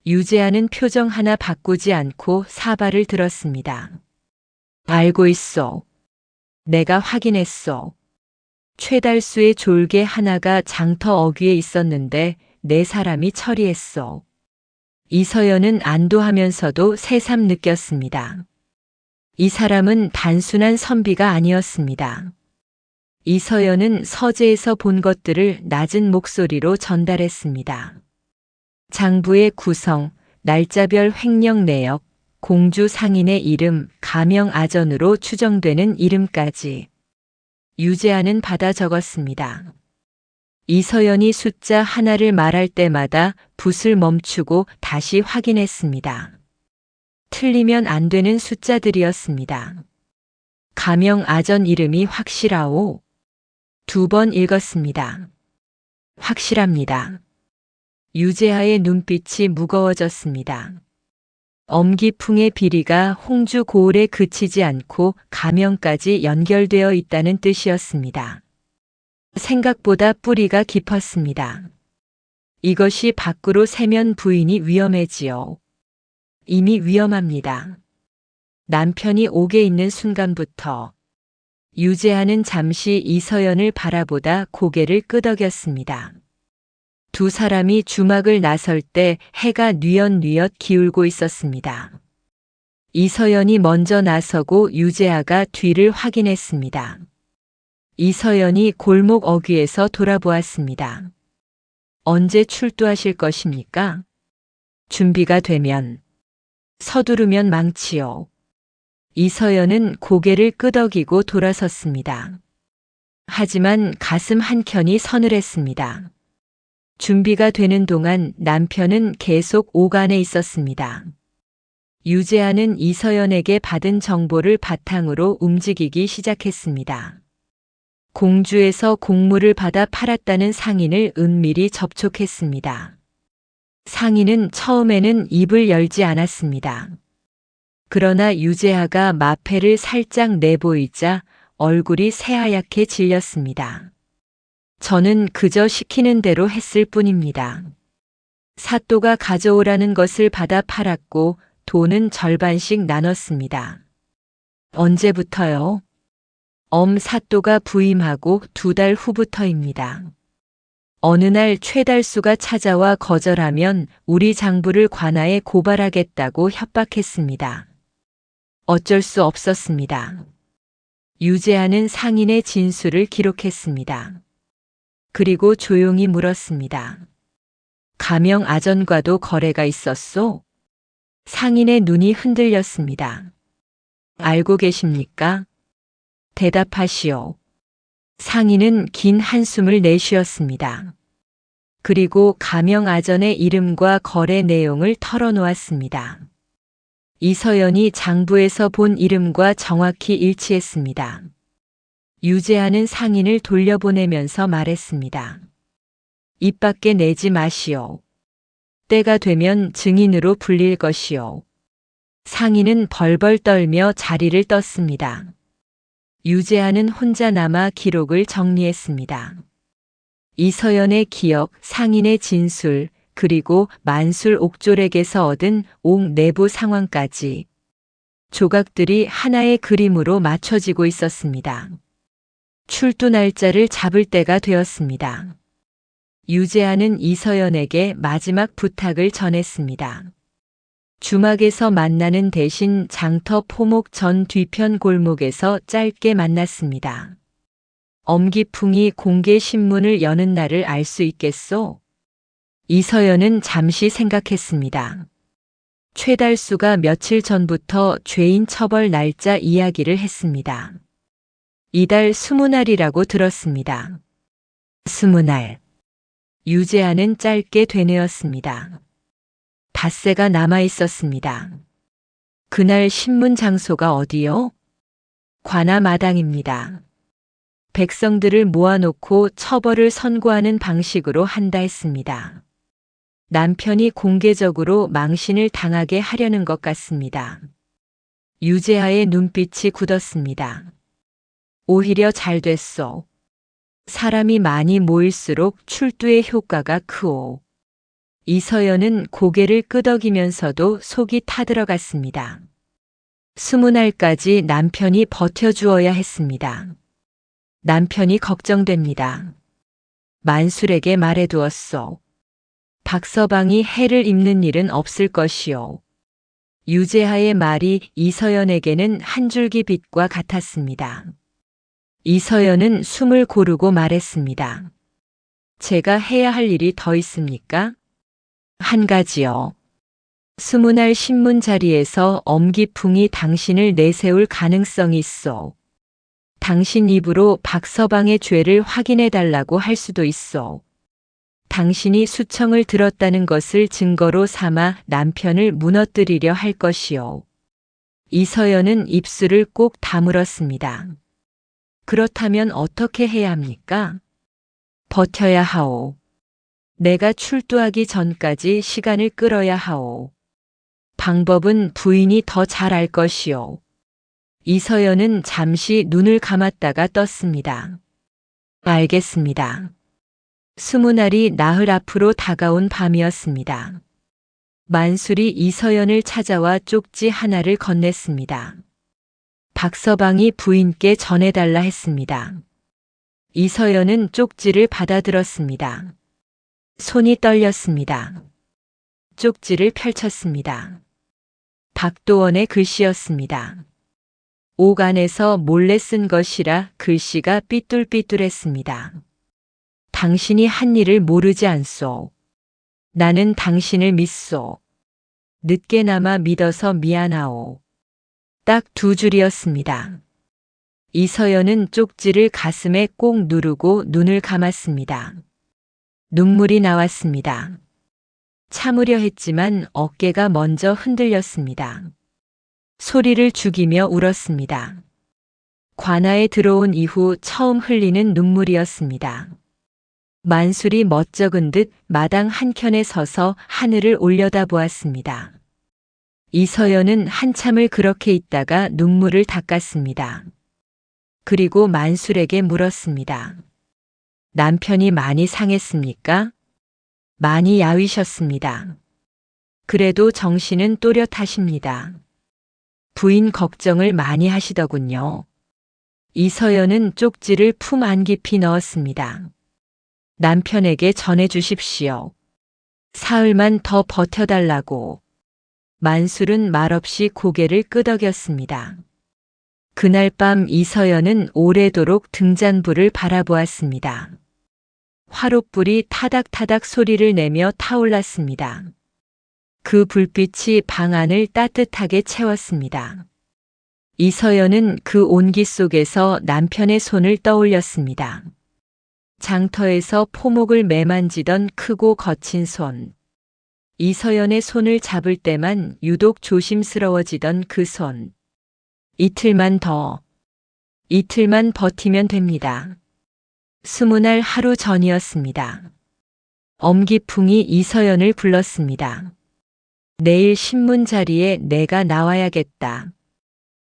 유재하는 표정 하나 바꾸지 않고 사발을 들었습니다. 알고 있어. 내가 확인했어. 최달수의 졸개 하나가 장터 어귀에 있었는데 내 사람이 처리했어. 이서연은 안도하면서도 새삼 느꼈습니다. 이 사람은 단순한 선비가 아니었습니다. 이서연은 서재에서 본 것들을 낮은 목소리로 전달했습니다. 장부의 구성, 날짜별 횡령 내역, 공주 상인의 이름, 가명 아전으로 추정되는 이름까지. 유재하는 받아 적었습니다. 이서연이 숫자 하나를 말할 때마다 붓을 멈추고 다시 확인했습니다. 틀리면 안 되는 숫자들이었습니다. 가명 아전 이름이 확실하오. 2번 읽었습니다. 확실합니다. 유재하의 눈빛이 무거워졌습니다. 엄기풍의 비리가 홍주 고을에 그치지 않고 가명까지 연결되어 있다는 뜻이었습니다. 생각보다 뿌리가 깊었습니다. 이것이 밖으로 새면 부인이 위험해지요. 이미 위험합니다. 남편이 옥에 있는 순간부터 유재하는 잠시 이서연을 바라보다 고개를 끄덕였습니다. 두 사람이 주막을 나설 때 해가 뉘엿뉘엿 기울고 있었습니다. 이서연이 먼저 나서고 유재하가 뒤를 확인했습니다. 이서연이 골목 어귀에서 돌아보았습니다. 언제 출두하실 것입니까? 준비가 되면. 서두르면 망치요. 이서연은 고개를 끄덕이고 돌아섰습니다. 하지만 가슴 한켠이 서늘했습니다. 준비가 되는 동안 남편은 계속 옥 안에 있었습니다. 유재하는 이서연에게 받은 정보를 바탕으로 움직이기 시작했습니다. 공주에서 곡물을 받아 팔았다는 상인을 은밀히 접촉했습니다. 상인은 처음에는 입을 열지 않았습니다. 그러나 유재하가 마패를 살짝 내보이자 얼굴이 새하얗게 질렸습니다. 저는 그저 시키는 대로 했을 뿐입니다. 사또가 가져오라는 것을 받아 팔았고 돈은 절반씩 나눴습니다. 언제부터요? 사또가 부임하고 2달 후부터입니다. 어느 날 최달수가 찾아와 거절하면 우리 장부를 관아에 고발하겠다고 협박했습니다. 어쩔 수 없었습니다. 유재하는 상인의 진술을 기록했습니다. 그리고 조용히 물었습니다. 가명 아전과도 거래가 있었소? 상인의 눈이 흔들렸습니다. 알고 계십니까? 대답하시오. 상인은 긴 한숨을 내쉬었습니다. 그리고 가명 아전의 이름과 거래 내용을 털어놓았습니다. 이서연이 장부에서 본 이름과 정확히 일치했습니다. 유재하는 상인을 돌려보내면서 말했습니다. 입 밖에 내지 마시오. 때가 되면 증인으로 불릴 것이오. 상인은 벌벌 떨며 자리를 떴습니다. 유재하는 혼자 남아 기록을 정리했습니다. 이서연의 기억, 상인의 진술, 그리고 만술 옥졸에게서 얻은 옥 내부 상황까지 조각들이 하나의 그림으로 맞춰지고 있었습니다. 출두 날짜를 잡을 때가 되었습니다. 유재하는 이서연에게 마지막 부탁을 전했습니다. 주막에서 만나는 대신 장터 포목 전 뒤편 골목에서 짧게 만났습니다. 엄기풍이 공개 신문을 여는 날을 알 수 있겠소? 이서연은 잠시 생각했습니다. 최달수가 며칠 전부터 죄인 처벌 날짜 이야기를 했습니다. 이달 20날이라고 들었습니다. 20날. 유재하는 짧게 되뇌었습니다. 닷새가 남아 있었습니다. 그날 신문 장소가 어디요? 관아 마당입니다. 백성들을 모아놓고 처벌을 선고하는 방식으로 한다 했습니다. 남편이 공개적으로 망신을 당하게 하려는 것 같습니다. 유재하의 눈빛이 굳었습니다. 오히려 잘 됐소. 사람이 많이 모일수록 출두의 효과가 크오. 이서연은 고개를 끄덕이면서도 속이 타들어갔습니다. 20날까지 남편이 버텨주어야 했습니다. 남편이 걱정됩니다. 만술에게 말해두었소. 박서방이 해를 입는 일은 없을 것이오. 유재하의 말이 이서연에게는 한 줄기 빛과 같았습니다. 이서연은 숨을 고르고 말했습니다. 제가 해야 할 일이 더 있습니까? 한 가지요. 20날 신문 자리에서 엄기풍이 당신을 내세울 가능성이 있어. 당신 입으로 박서방의 죄를 확인해 달라고 할 수도 있어. 당신이 수청을 들었다는 것을 증거로 삼아 남편을 무너뜨리려 할 것이요. 이서연은 입술을 꼭 다물었습니다. 그렇다면 어떻게 해야 합니까? 버텨야 하오. 내가 출두하기 전까지 시간을 끌어야 하오. 방법은 부인이 더 잘 알 것이오. 이서연은 잠시 눈을 감았다가 떴습니다. 알겠습니다. 20날이 나흘 앞으로 다가온 밤이었습니다. 만술이 이서연을 찾아와 쪽지 하나를 건넸습니다. 박서방이 부인께 전해달라 했습니다. 이서연은 쪽지를 받아들었습니다. 손이 떨렸습니다. 쪽지를 펼쳤습니다. 박도원의 글씨였습니다. 옥 안에서 몰래 쓴 것이라 글씨가 삐뚤삐뚤했습니다. 당신이 한 일을 모르지 않소. 나는 당신을 믿소. 늦게나마 믿어서 미안하오. 딱 2줄이었습니다. 이서연은 쪽지를 가슴에 꼭 누르고 눈을 감았습니다. 눈물이 나왔습니다. 참으려 했지만 어깨가 먼저 흔들렸습니다. 소리를 죽이며 울었습니다. 관아에 들어온 이후 처음 흘리는 눈물이었습니다. 만술이 멋쩍은 듯 마당 한켠에 서서 하늘을 올려다보았습니다. 이서연은 한참을 그렇게 있다가 눈물을 닦았습니다. 그리고 만술에게 물었습니다. 남편이 많이 상했습니까? 많이 야위셨습니다. 그래도 정신은 또렷하십니다. 부인 걱정을 많이 하시더군요. 이서연은 쪽지를 품 안 깊이 넣었습니다. 남편에게 전해주십시오. 사흘만 더 버텨달라고. 만술은 말없이 고개를 끄덕였습니다. 그날 밤 이서연은 오래도록 등잔불을 바라보았습니다. 화롯불이 타닥타닥 소리를 내며 타올랐습니다. 그 불빛이 방 안을 따뜻하게 채웠습니다. 이서연은 그 온기 속에서 남편의 손을 떠올렸습니다. 장터에서 포목을 매만지던 크고 거친 손. 이서연의 손을 잡을 때만 유독 조심스러워지던 그 손. 이틀만 버티면 됩니다. 20날 하루 전이었습니다. 엄기풍이 이서연을 불렀습니다. 내일 신문 자리에 내가 나와야겠다.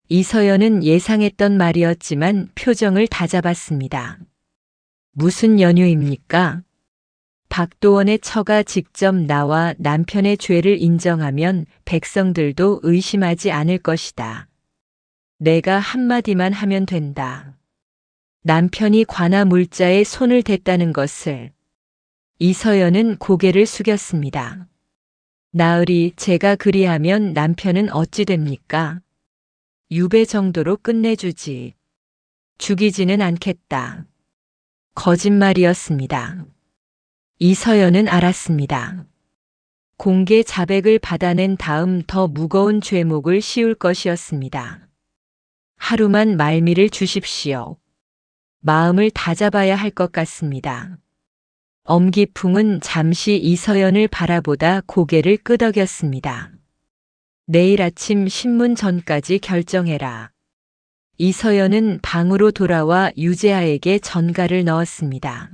이서연은 예상했던 말이었지만 표정을 다잡았습니다. 무슨 연유입니까? 박도원의 처가 직접 나와 남편의 죄를 인정하면 백성들도 의심하지 않을 것이다. 내가 한마디만 하면 된다. 남편이 관아 물자에 손을 댔다는 것을. 이서연은 고개를 숙였습니다. 나으리 제가 그리하면 남편은 어찌 됩니까? 유배 정도로 끝내주지. 죽이지는 않겠다. 거짓말이었습니다. 이서연은 알았습니다. 공개 자백을 받아낸 다음 더 무거운 죄목을 씌울 것이었습니다. 하루만 말미를 주십시오. 마음을 다잡아야 할 것 같습니다. 엄기풍은 잠시 이서연을 바라보다 고개를 끄덕였습니다. 내일 아침 신문 전까지 결정해라. 이서연은 방으로 돌아와 유재하에게 전가를 넣었습니다.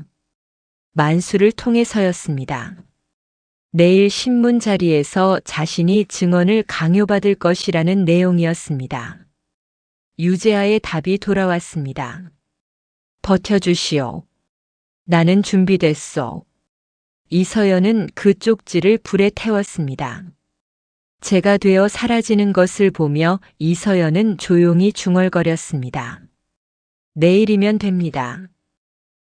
만수를 통해서였습니다. 내일 신문 자리에서 자신이 증언을 강요받을 것이라는 내용이었습니다. 유재하의 답이 돌아왔습니다. 버텨주시오. 나는 준비됐소. 이서연은 그 쪽지를 불에 태웠습니다. 재가 되어 사라지는 것을 보며 이서연은 조용히 중얼거렸습니다. 내일이면 됩니다.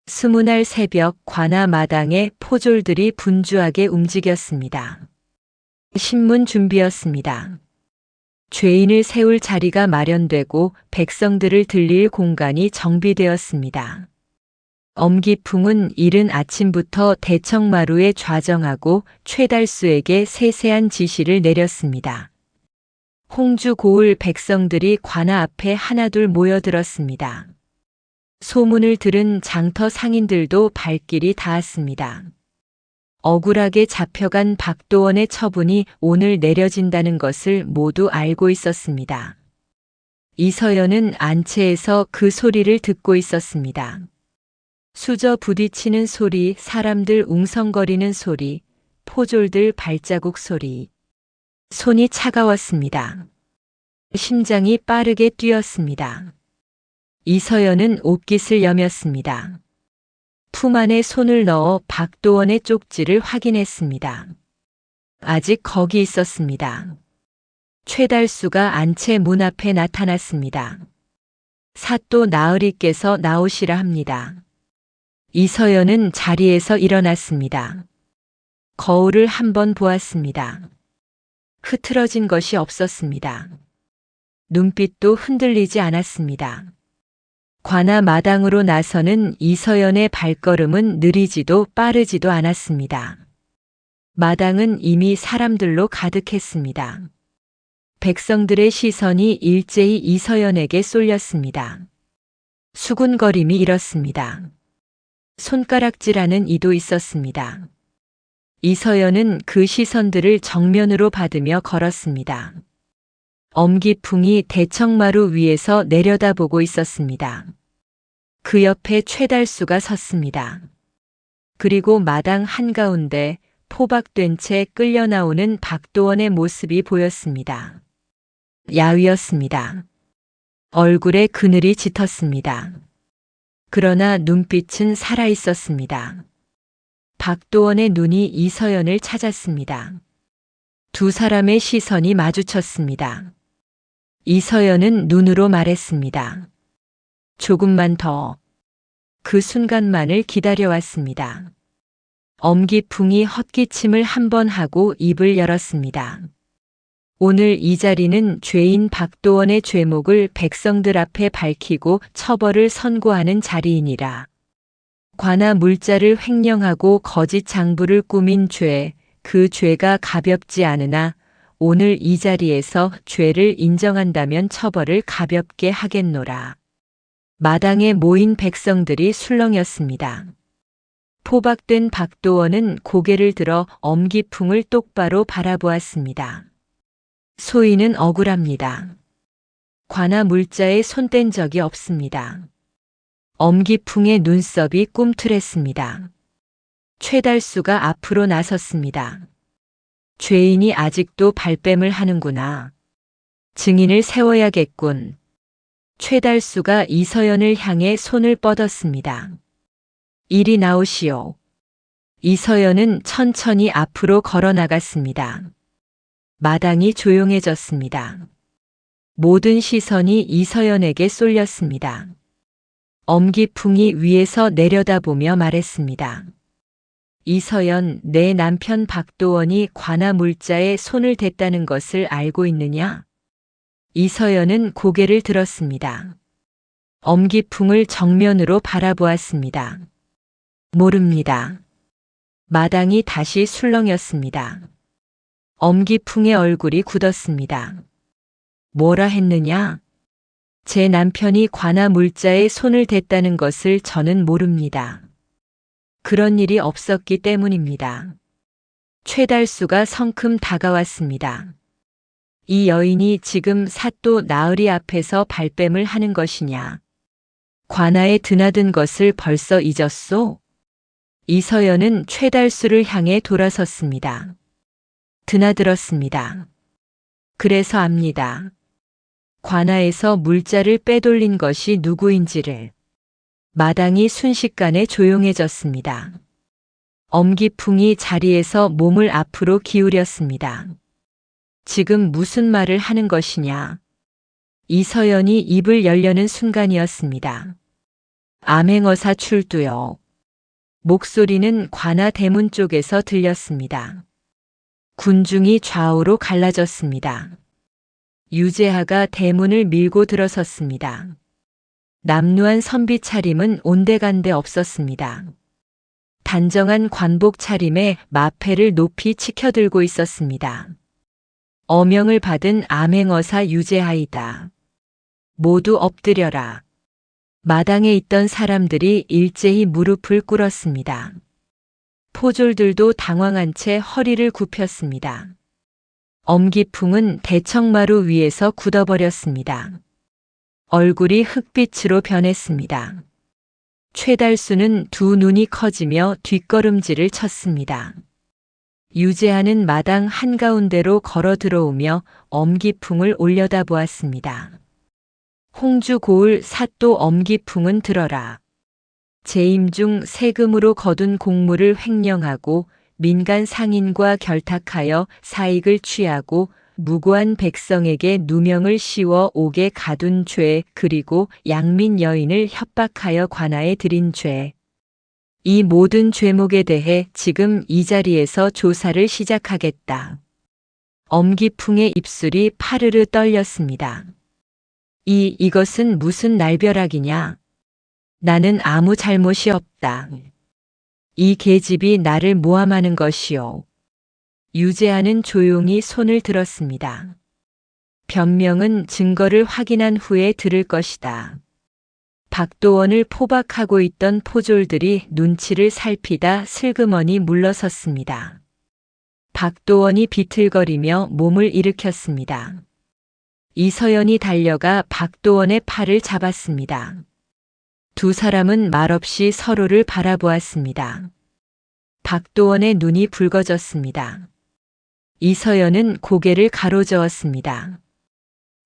20날 새벽 관아 마당에 포졸들이 분주하게 움직였습니다. 신문 준비였습니다. 죄인을 세울 자리가 마련되고 백성들을 들릴 공간이 정비되었습니다. 엄기풍은 이른 아침부터 대청마루에 좌정하고 최달수에게 세세한 지시를 내렸습니다. 홍주 고을 백성들이 관아 앞에 하나둘 모여들었습니다. 소문을 들은 장터 상인들도 발길이 닿았습니다. 억울하게 잡혀간 박도원의 처분이 오늘 내려진다는 것을 모두 알고 있었습니다. 이서연은 안채에서 그 소리를 듣고 있었습니다. 수저 부딪히는 소리, 사람들 웅성거리는 소리, 포졸들 발자국 소리. 손이 차가웠습니다. 심장이 빠르게 뛰었습니다. 이서연은 옷깃을 여몄습니다. 품 안에 손을 넣어 박도원의 쪽지를 확인했습니다. 아직 거기 있었습니다. 최달수가 안채 문 앞에 나타났습니다. 사또 나으리께서 나오시라 합니다. 이서연은 자리에서 일어났습니다. 거울을 한번 보았습니다. 흐트러진 것이 없었습니다. 눈빛도 흔들리지 않았습니다. 관아 마당으로 나서는 이서연의 발걸음은 느리지도 빠르지도 않았습니다. 마당은 이미 사람들로 가득했습니다. 백성들의 시선이 일제히 이서연에게 쏠렸습니다. 수군거림이 일었습니다. 손가락질하는 이도 있었습니다. 이서연은 그 시선들을 정면으로 받으며 걸었습니다. 엄기풍이 대청마루 위에서 내려다보고 있었습니다. 그 옆에 최달수가 섰습니다. 그리고 마당 한가운데 포박된 채 끌려 나오는 박도원의 모습이 보였습니다. 야위었습니다. 얼굴에 그늘이 짙었습니다. 그러나 눈빛은 살아있었습니다. 박도원의 눈이 이서연을 찾았습니다. 두 사람의 시선이 마주쳤습니다. 이서연은 눈으로 말했습니다. 조금만 더. 그 순간만을 기다려왔습니다. 엄기풍이 헛기침을 한 번 하고 입을 열었습니다. 오늘 이 자리는 죄인 박도원의 죄목을 백성들 앞에 밝히고 처벌을 선고하는 자리이니라. 관아 물자를 횡령하고 거짓 장부를 꾸민 죄, 그 죄가 가볍지 않으나 오늘 이 자리에서 죄를 인정한다면 처벌을 가볍게 하겠노라. 마당에 모인 백성들이 술렁였습니다. 포박된 박도원은 고개를 들어 엄기풍을 똑바로 바라보았습니다. 소인은 억울합니다. 관아 물자에 손댄 적이 없습니다. 엄기풍의 눈썹이 꿈틀했습니다. 최달수가 앞으로 나섰습니다. 죄인이 아직도 발뺌을 하는구나. 증인을 세워야겠군. 최달수가 이서연을 향해 손을 뻗었습니다. 이리 나오시오. 이서연은 천천히 앞으로 걸어 나갔습니다. 마당이 조용해졌습니다. 모든 시선이 이서연에게 쏠렸습니다. 엄기풍이 위에서 내려다보며 말했습니다. 이서연, 내 남편 박도원이 관아 물자에 손을 댔다는 것을 알고 있느냐? 이서연은 고개를 들었습니다. 엄기풍을 정면으로 바라보았습니다. 모릅니다. 마당이 다시 술렁였습니다. 엄기풍의 얼굴이 굳었습니다. 뭐라 했느냐? 제 남편이 관아 물자에 손을 댔다는 것을 저는 모릅니다. 그런 일이 없었기 때문입니다. 최달수가 성큼 다가왔습니다. 이 여인이 지금 사또 나으리 앞에서 발뺌을 하는 것이냐? 관아에 드나든 것을 벌써 잊었소? 이서연은 최달수를 향해 돌아섰습니다. 드나들었습니다. 그래서 압니다. 관아에서 물자를 빼돌린 것이 누구인지를. 마당이 순식간에 조용해졌습니다. 엄기풍이 자리에서 몸을 앞으로 기울였습니다. 지금 무슨 말을 하는 것이냐? 이서연이 입을 열려는 순간이었습니다. 암행어사 출두요. 목소리는 관아 대문 쪽에서 들렸습니다. 군중이 좌우로 갈라졌습니다. 유재하가 대문을 밀고 들어섰습니다. 남루한 선비 차림은 온데간데 없었습니다. 단정한 관복 차림에 마패를 높이 치켜들고 있었습니다. 어명을 받은 암행어사 유재하이다. 모두 엎드려라. 마당에 있던 사람들이 일제히 무릎을 꿇었습니다. 포졸들도 당황한 채 허리를 굽혔습니다. 엄기풍은 대청마루 위에서 굳어버렸습니다. 얼굴이 흑빛으로 변했습니다. 최달수는 두 눈이 커지며 뒷걸음질을 쳤습니다. 유재하는 마당 한가운데로 걸어 들어오며 엄기풍을 올려다 보았습니다. 홍주 고을 사또 엄기풍은 들어라. 재임 중 세금으로 거둔 공물을 횡령하고 민간 상인과 결탁하여 사익을 취하고 무고한 백성에게 누명을 씌워 옥에 가둔 죄, 그리고 양민 여인을 협박하여 관아에 들인 죄. 이 모든 죄목에 대해 지금 이 자리에서 조사를 시작하겠다. 엄기풍의 입술이 파르르 떨렸습니다. 이것은 무슨 날벼락이냐? 나는 아무 잘못이 없다. 이 계집이 나를 모함하는 것이오. 유재하는 조용히 손을 들었습니다. 변명은 증거를 확인한 후에 들을 것이다. 박도원을 포박하고 있던 포졸들이 눈치를 살피다 슬그머니 물러섰습니다. 박도원이 비틀거리며 몸을 일으켰습니다. 이서연이 달려가 박도원의 팔을 잡았습니다. 두 사람은 말없이 서로를 바라보았습니다. 박도원의 눈이 붉어졌습니다. 이서연은 고개를 가로저었습니다.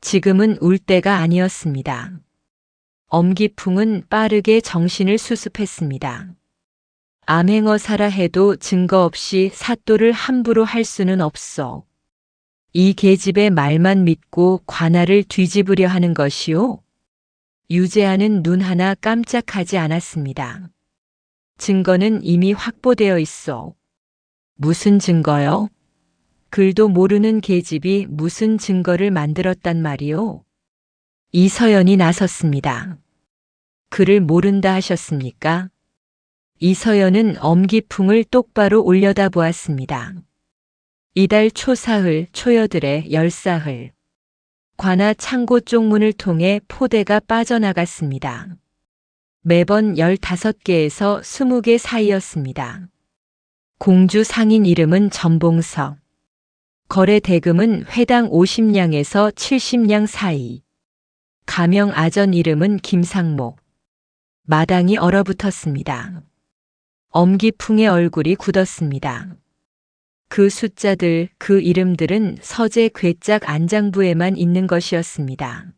지금은 울 때가 아니었습니다. 엄기풍은 빠르게 정신을 수습했습니다. 암행어사라 해도 증거 없이 사또를 함부로 할 수는 없어. 이 계집의 말만 믿고 관아를 뒤집으려 하는 것이오? 유재하는 눈 하나 깜짝하지 않았습니다. 증거는 이미 확보되어 있어. 무슨 증거요? 글도 모르는 계집이 무슨 증거를 만들었단 말이오? 이서연이 나섰습니다. 글을 모른다 하셨습니까? 이서연은 엄기풍을 똑바로 올려다 보았습니다. 이달 초사흘 초여들의 열사흘. 관아 창고 쪽문을 통해 포대가 빠져나갔습니다. 매번 15개에서 20개 사이였습니다. 공주 상인 이름은 전봉석. 거래 대금은 회당 50냥에서 70냥 사이. 가명 아전 이름은 김상목. 마당이 얼어붙었습니다. 엄기풍의 얼굴이 굳었습니다. 그 숫자들, 그 이름들은 서재 괴짝 안장부에만 있는 것이었습니다.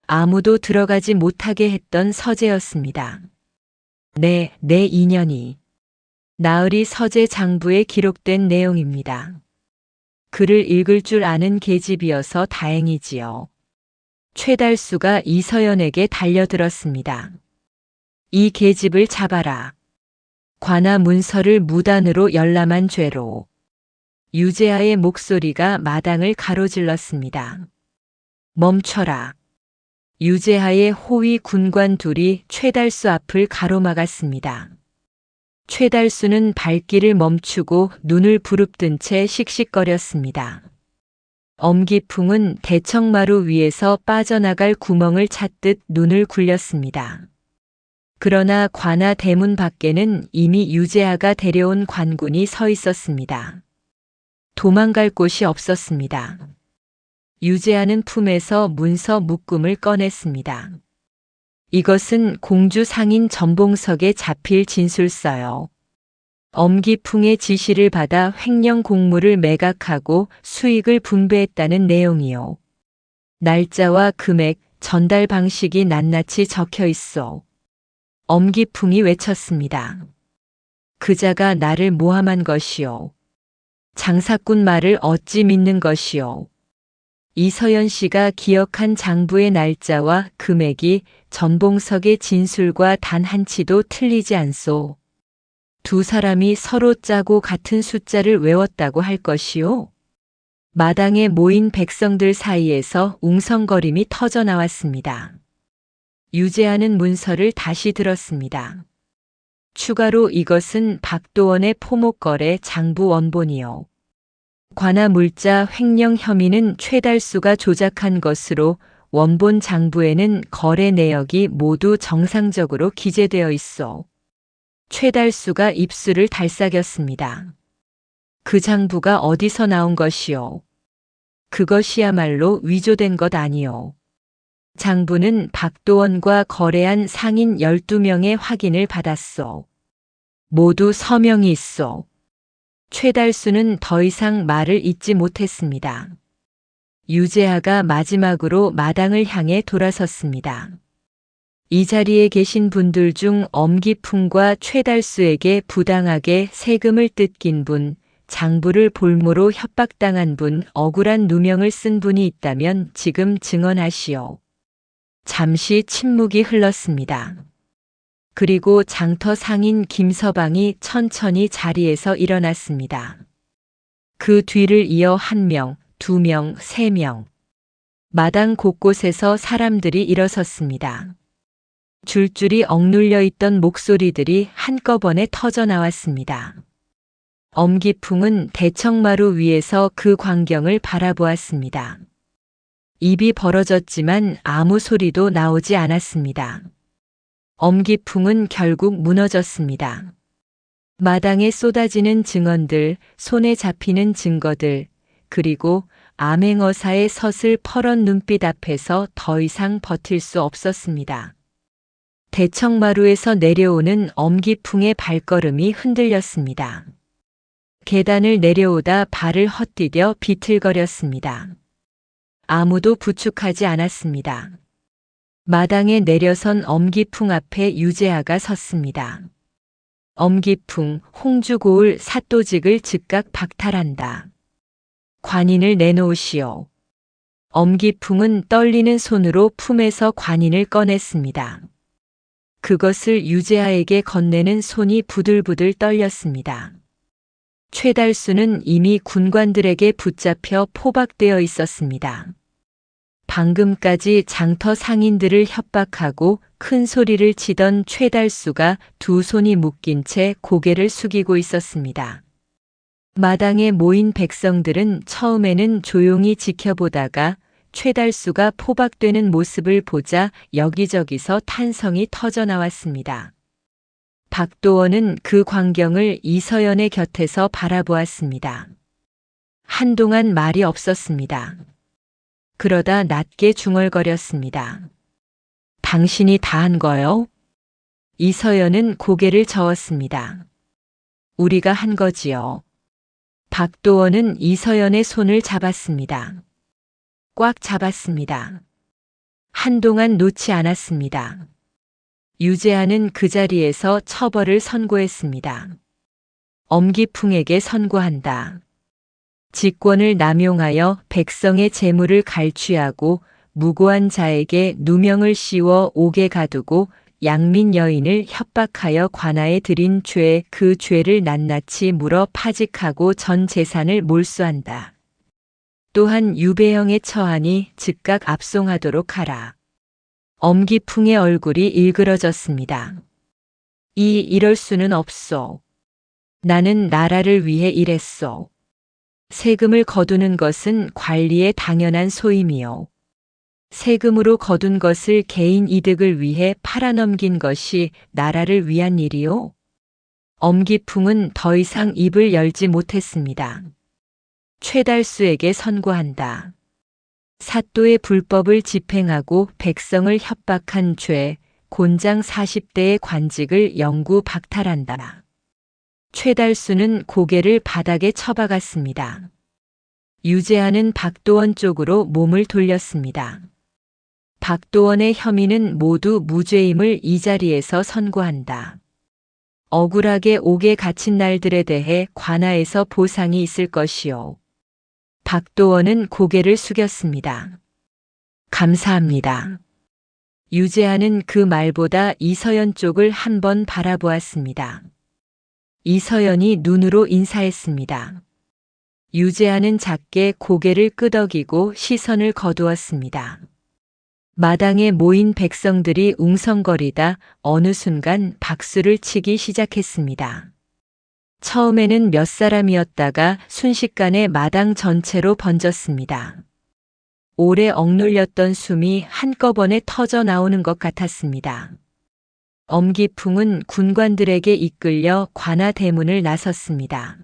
아무도 들어가지 못하게 했던 서재였습니다. 내 인연이. 나으리 서재 장부에 기록된 내용입니다. 글을 읽을 줄 아는 계집이어서 다행이지요. 최달수가 이서연에게 달려들었습니다. 이 계집을 잡아라. 관아 문서를 무단으로 열람한 죄로. 유재하의 목소리가 마당을 가로질렀습니다. 멈춰라. 유재하의 호위 군관 둘이 최달수 앞을 가로막았습니다. 최달수는 발길을 멈추고 눈을 부릅뜬 채 씩씩거렸습니다. 엄기풍은 대청마루 위에서 빠져나갈 구멍을 찾듯 눈을 굴렸습니다. 그러나 관아 대문 밖에는 이미 유재하가 데려온 관군이 서 있었습니다. 도망갈 곳이 없었습니다. 유재하는 품에서 문서 묶음을 꺼냈습니다. 이것은 공주 상인 전봉석에 잡힐 진술서요. 엄기풍의 지시를 받아 횡령 공물을 매각하고 수익을 분배했다는 내용이요. 날짜와 금액, 전달 방식이 낱낱이 적혀 있어. 엄기풍이 외쳤습니다. 그자가 나를 모함한 것이요. 장사꾼 말을 어찌 믿는 것이요. 이서연 씨가 기억한 장부의 날짜와 금액이 전봉석의 진술과 단 한치도 틀리지 않소. 두 사람이 서로 짜고 같은 숫자를 외웠다고 할 것이요. 마당에 모인 백성들 사이에서 웅성거림이 터져 나왔습니다. 유재하는 문서를 다시 들었습니다. 추가로 이것은 박도원의 포목거래 장부 원본이요. 관아 물자 횡령 혐의는 최달수가 조작한 것으로 원본 장부에는 거래 내역이 모두 정상적으로 기재되어 있어. 최달수가 입술을 달싹였습니다. 그 장부가 어디서 나온 것이요? 그것이야말로 위조된 것 아니요. 장부는 박도원과 거래한 상인 12명의 확인을 받았소. 모두 서명이 있소. 최달수는 더 이상 말을 잇지 못했습니다. 유재하가 마지막으로 마당을 향해 돌아섰습니다. 이 자리에 계신 분들 중 엄기풍과 최달수에게 부당하게 세금을 뜯긴 분, 장부를 볼모로 협박당한 분, 억울한 누명을 쓴 분이 있다면 지금 증언하시오. 잠시 침묵이 흘렀습니다. 그리고 장터 상인 김서방이 천천히 자리에서 일어났습니다. 그 뒤를 이어 1명, 2명, 3명. 마당 곳곳에서 사람들이 일어섰습니다. 줄줄이 억눌려 있던 목소리들이 한꺼번에 터져 나왔습니다. 엄기풍은 대청마루 위에서 그 광경을 바라보았습니다. 입이 벌어졌지만 아무 소리도 나오지 않았습니다. 엄기풍은 결국 무너졌습니다. 마당에 쏟아지는 증언들, 손에 잡히는 증거들, 그리고 암행어사의 서슬 퍼런 눈빛 앞에서 더 이상 버틸 수 없었습니다. 대청마루에서 내려오는 엄기풍의 발걸음이 흔들렸습니다. 계단을 내려오다 발을 헛디뎌 비틀거렸습니다. 아무도 부축하지 않았습니다. 마당에 내려선 엄기풍 앞에 유재하가 섰습니다. 엄기풍, 홍주고을 사또직을 즉각 박탈한다. 관인을 내놓으시오. 엄기풍은 떨리는 손으로 품에서 관인을 꺼냈습니다. 그것을 유재하에게 건네는 손이 부들부들 떨렸습니다. 최달수는 이미 군관들에게 붙잡혀 포박되어 있었습니다. 방금까지 장터 상인들을 협박하고 큰 소리를 치던 최달수가 두 손이 묶인 채 고개를 숙이고 있었습니다. 마당에 모인 백성들은 처음에는 조용히 지켜보다가 최달수가 포박되는 모습을 보자 여기저기서 탄성이 터져 나왔습니다. 박도원은 그 광경을 이서연의 곁에서 바라보았습니다. 한동안 말이 없었습니다. 그러다 낮게 중얼거렸습니다. 당신이 다 한 거요? 이서연은 고개를 저었습니다. 우리가 한 거지요. 박도원은 이서연의 손을 잡았습니다. 꽉 잡았습니다. 한동안 놓지 않았습니다. 유재하는 그 자리에서 처벌을 선고했습니다. 엄기풍에게 선고한다. 직권을 남용하여 백성의 재물을 갈취하고 무고한 자에게 누명을 씌워 옥에 가두고 양민 여인을 협박하여 관아에 들인 죄, 그 죄를 낱낱이 물어 파직하고 전 재산을 몰수한다. 또한 유배형에 처하니 즉각 압송하도록 하라. 엄기풍의 얼굴이 일그러졌습니다. 이럴 수는 없소. 나는 나라를 위해 일했소. 세금을 거두는 것은 관리의 당연한 소임이요. 세금으로 거둔 것을 개인 이득을 위해 팔아넘긴 것이 나라를 위한 일이요. 엄기풍은 더 이상 입을 열지 못했습니다. 최달수에게 선고한다. 사또의 불법을 집행하고 백성을 협박한 죄, 곤장 40대의 관직을 영구 박탈한다. 최달수는 고개를 바닥에 처박았습니다. 유재하는 박도원 쪽으로 몸을 돌렸습니다. 박도원의 혐의는 모두 무죄임을 이 자리에서 선고한다. 억울하게 옥에 갇힌 날들에 대해 관아에서 보상이 있을 것이요. 박도원은 고개를 숙였습니다. 감사합니다. 유재하는 그 말보다 이서연 쪽을 한번 바라보았습니다. 이서연이 눈으로 인사했습니다. 유재하는 작게 고개를 끄덕이고 시선을 거두었습니다. 마당에 모인 백성들이 웅성거리다 어느 순간 박수를 치기 시작했습니다. 처음에는 몇 사람이었다가 순식간에 마당 전체로 번졌습니다. 오래 억눌렸던 숨이 한꺼번에 터져 나오는 것 같았습니다. 엄기풍은 군관들에게 이끌려 관아 대문을 나섰습니다.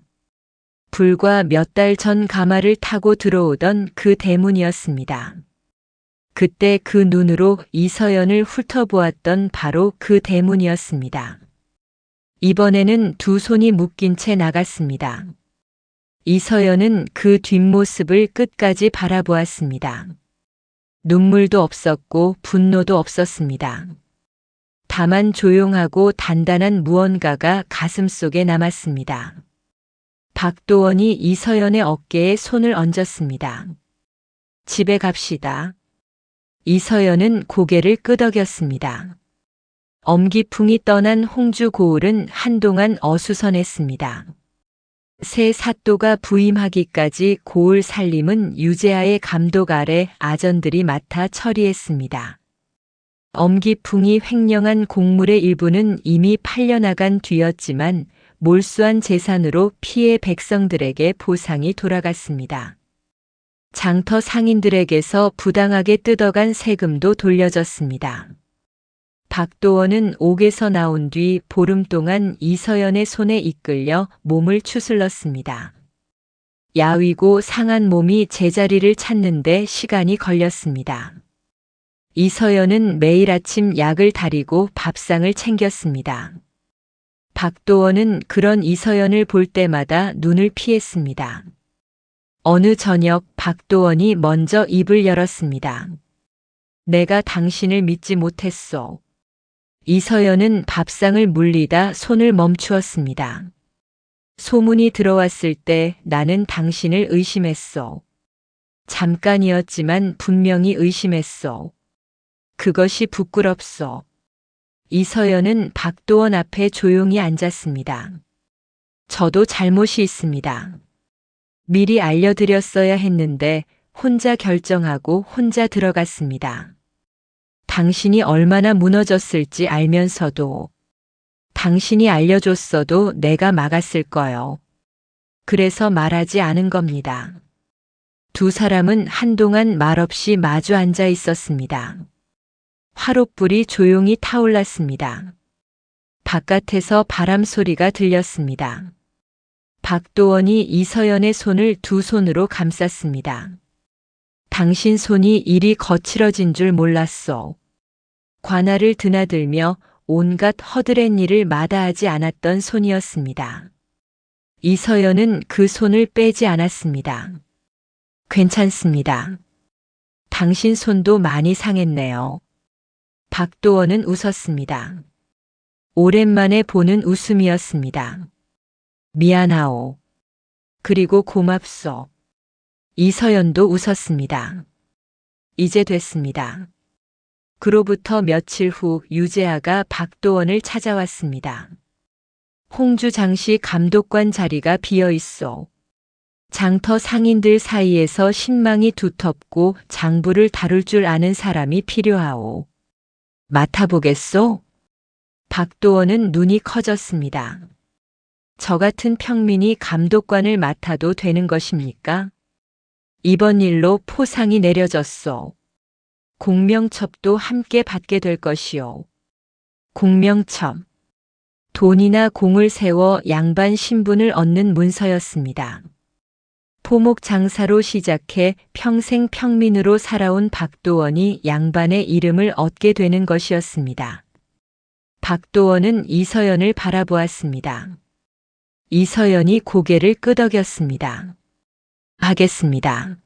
불과 몇 달 전 가마를 타고 들어오던 그 대문이었습니다. 그때 그 눈으로 이서연을 훑어보았던 바로 그 대문이었습니다. 이번에는 두 손이 묶인 채 나갔습니다. 이서연은 그 뒷모습을 끝까지 바라보았습니다. 눈물도 없었고 분노도 없었습니다. 다만 조용하고 단단한 무언가가 가슴속에 남았습니다. 박도원이 이서연의 어깨에 손을 얹었습니다. 집에 갑시다. 이서연은 고개를 끄덕였습니다. 엄기풍이 떠난 홍주 고을은 한동안 어수선했습니다. 새 사또가 부임하기까지 고을 살림은 유재하의 감독 아래 아전들이 맡아 처리했습니다. 엄기풍이 횡령한 곡물의 일부는 이미 팔려나간 뒤였지만 몰수한 재산으로 피해 백성들에게 보상이 돌아갔습니다. 장터 상인들에게서 부당하게 뜯어간 세금도 돌려졌습니다. 박도원은 옥에서 나온 뒤 보름 동안 이서연의 손에 이끌려 몸을 추슬렀습니다. 야위고 상한 몸이 제자리를 찾는데 시간이 걸렸습니다. 이서연은 매일 아침 약을 다리고 밥상을 챙겼습니다. 박도원은 그런 이서연을 볼 때마다 눈을 피했습니다. 어느 저녁 박도원이 먼저 입을 열었습니다. 내가 당신을 믿지 못했소. 이서연은 밥상을 물리다 손을 멈추었습니다. 소문이 들어왔을 때 나는 당신을 의심했소. 잠깐이었지만 분명히 의심했소. 그것이 부끄럽소. 이서연은 박도원 앞에 조용히 앉았습니다. 저도 잘못이 있습니다. 미리 알려드렸어야 했는데 혼자 결정하고 혼자 들어갔습니다. 당신이 얼마나 무너졌을지 알면서도 당신이 알려줬어도 내가 막았을 거요. 그래서 말하지 않은 겁니다. 두 사람은 한동안 말없이 마주 앉아 있었습니다. 화롯불이 조용히 타올랐습니다. 바깥에서 바람 소리가 들렸습니다. 박도원이 이서연의 손을 두 손으로 감쌌습니다. 당신 손이 이리 거칠어진 줄 몰랐소. 관아를 드나들며 온갖 허드렛 일을 마다하지 않았던 손이었습니다. 이서연은 그 손을 빼지 않았습니다. 괜찮습니다. 당신 손도 많이 상했네요. 박도원은 웃었습니다. 오랜만에 보는 웃음이었습니다. 미안하오. 그리고 고맙소. 이서연도 웃었습니다. 이제 됐습니다. 그로부터 며칠 후 유재하가 박도원을 찾아왔습니다. 홍주 장씨 감독관 자리가 비어 있소. 장터 상인들 사이에서 신망이 두텁고 장부를 다룰 줄 아는 사람이 필요하오. 맡아보겠소? 박도원은 눈이 커졌습니다. 저 같은 평민이 감독관을 맡아도 되는 것입니까? 이번 일로 포상이 내려졌소. 공명첩도 함께 받게 될 것이오. 공명첩. 돈이나 공을 세워 양반 신분을 얻는 문서였습니다. 포목 장사로 시작해 평생 평민으로 살아온 박도원이 양반의 이름을 얻게 되는 것이었습니다. 박도원은 이서연을 바라보았습니다. 이서연이 고개를 끄덕였습니다. 하겠습니다.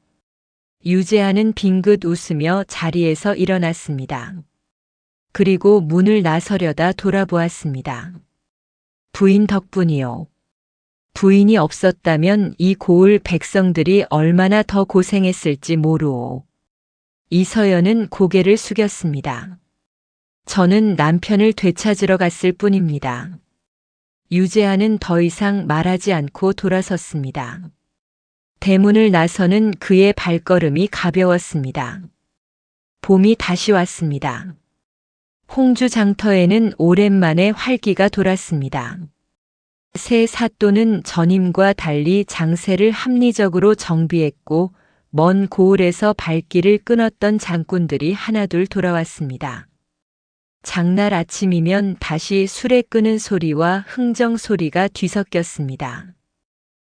유재하는 빙긋 웃으며 자리에서 일어났습니다. 그리고 문을 나서려다 돌아보았습니다. 부인 덕분이요. 부인이 없었다면 이 고을 백성들이 얼마나 더 고생했을지 모르오. 이서연은 고개를 숙였습니다. 저는 남편을 되찾으러 갔을 뿐입니다. 유재하는 더 이상 말하지 않고 돌아섰습니다. 대문을 나서는 그의 발걸음이 가벼웠습니다. 봄이 다시 왔습니다. 홍주 장터에는 오랜만에 활기가 돌았습니다. 새 사또는 전임과 달리 장세를 합리적으로 정비했고 먼 고을에서 발길을 끊었던 장꾼들이 하나둘 돌아왔습니다. 장날 아침이면 다시 술에 끄는 소리와 흥정 소리가 뒤섞였습니다.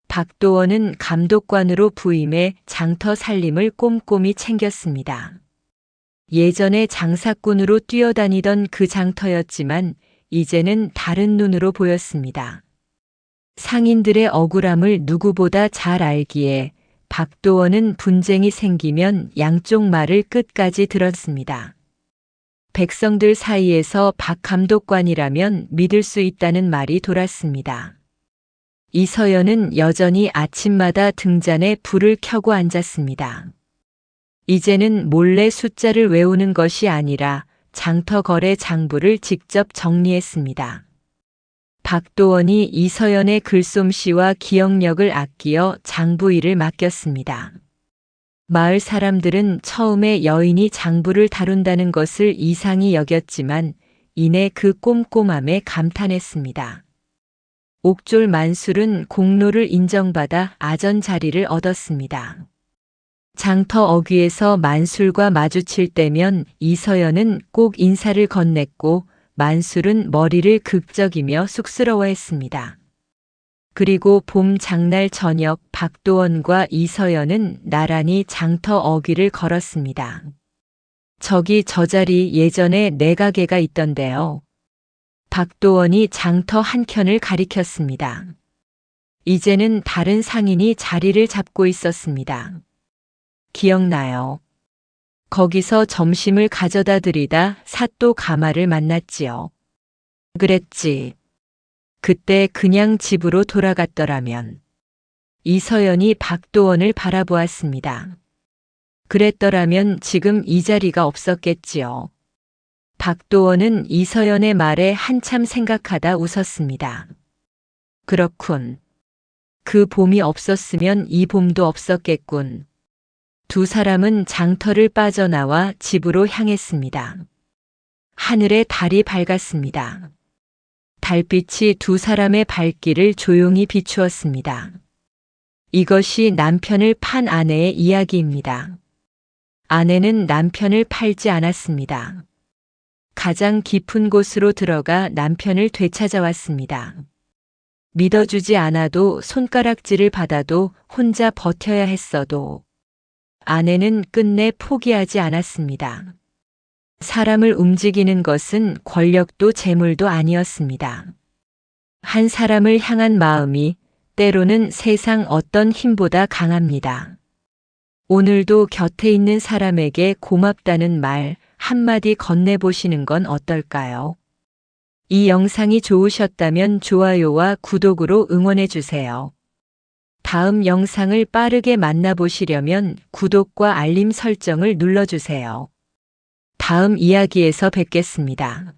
박도원은 감독관으로 부임해 장터 살림을 꼼꼼히 챙겼습니다. 예전에 장사꾼으로 뛰어다니던 그 장터였지만 이제는 다른 눈으로 보였습니다. 상인들의 억울함을 누구보다 잘 알기에 박도원은 분쟁이 생기면 양쪽 말을 끝까지 들었습니다. 백성들 사이에서 박 감독관이라면 믿을 수 있다는 말이 돌았습니다. 이서연은 여전히 아침마다 등잔에 불을 켜고 앉았습니다. 이제는 몰래 숫자를 외우는 것이 아니라 장터 거래 장부를 직접 정리했습니다. 박도원이 이서연의 글솜씨와 기억력을 아끼어 장부 일을 맡겼습니다. 마을 사람들은 처음에 여인이 장부를 다룬다는 것을 이상히 여겼지만 이내 그 꼼꼼함에 감탄했습니다. 옥졸 만술은 공로를 인정받아 아전 자리를 얻었습니다. 장터 어귀에서 만술과 마주칠 때면 이서연은 꼭 인사를 건넸고 만술은 머리를 극적이며 쑥스러워했습니다. 그리고 봄 장날 저녁 박도원과 이서연은 나란히 장터 어귀를 걸었습니다. 저기 저 자리 예전에 내 가게가 있던데요. 박도원이 장터 한켠을 가리켰습니다. 이제는 다른 상인이 자리를 잡고 있었습니다. 기억나요? 거기서 점심을 가져다 드리다 사또 가마를 만났지요. 그랬지. 그때 그냥 집으로 돌아갔더라면. 이서연이 박도원을 바라보았습니다. 그랬더라면 지금 이 자리가 없었겠지요. 박도원은 이서연의 말에 한참 생각하다 웃었습니다. 그렇군. 그 봄이 없었으면 이 봄도 없었겠군. 두 사람은 장터를 빠져나와 집으로 향했습니다. 하늘에 달이 밝았습니다. 달빛이 두 사람의 발길을 조용히 비추었습니다. 이것이 남편을 판 아내의 이야기입니다. 아내는 남편을 팔지 않았습니다. 가장 깊은 곳으로 들어가 남편을 되찾아왔습니다. 믿어주지 않아도 손가락질을 받아도 혼자 버텨야 했어도 아내는 끝내 포기하지 않았습니다. 사람을 움직이는 것은 권력도 재물도 아니었습니다. 한 사람을 향한 마음이 때로는 세상 어떤 힘보다 강합니다. 오늘도 곁에 있는 사람에게 고맙다는 말 한마디 건네보시는 건 어떨까요? 이 영상이 좋으셨다면 좋아요와 구독으로 응원해주세요. 다음 영상을 빠르게 만나보시려면 구독과 알림 설정을 눌러주세요. 다음 이야기에서 뵙겠습니다.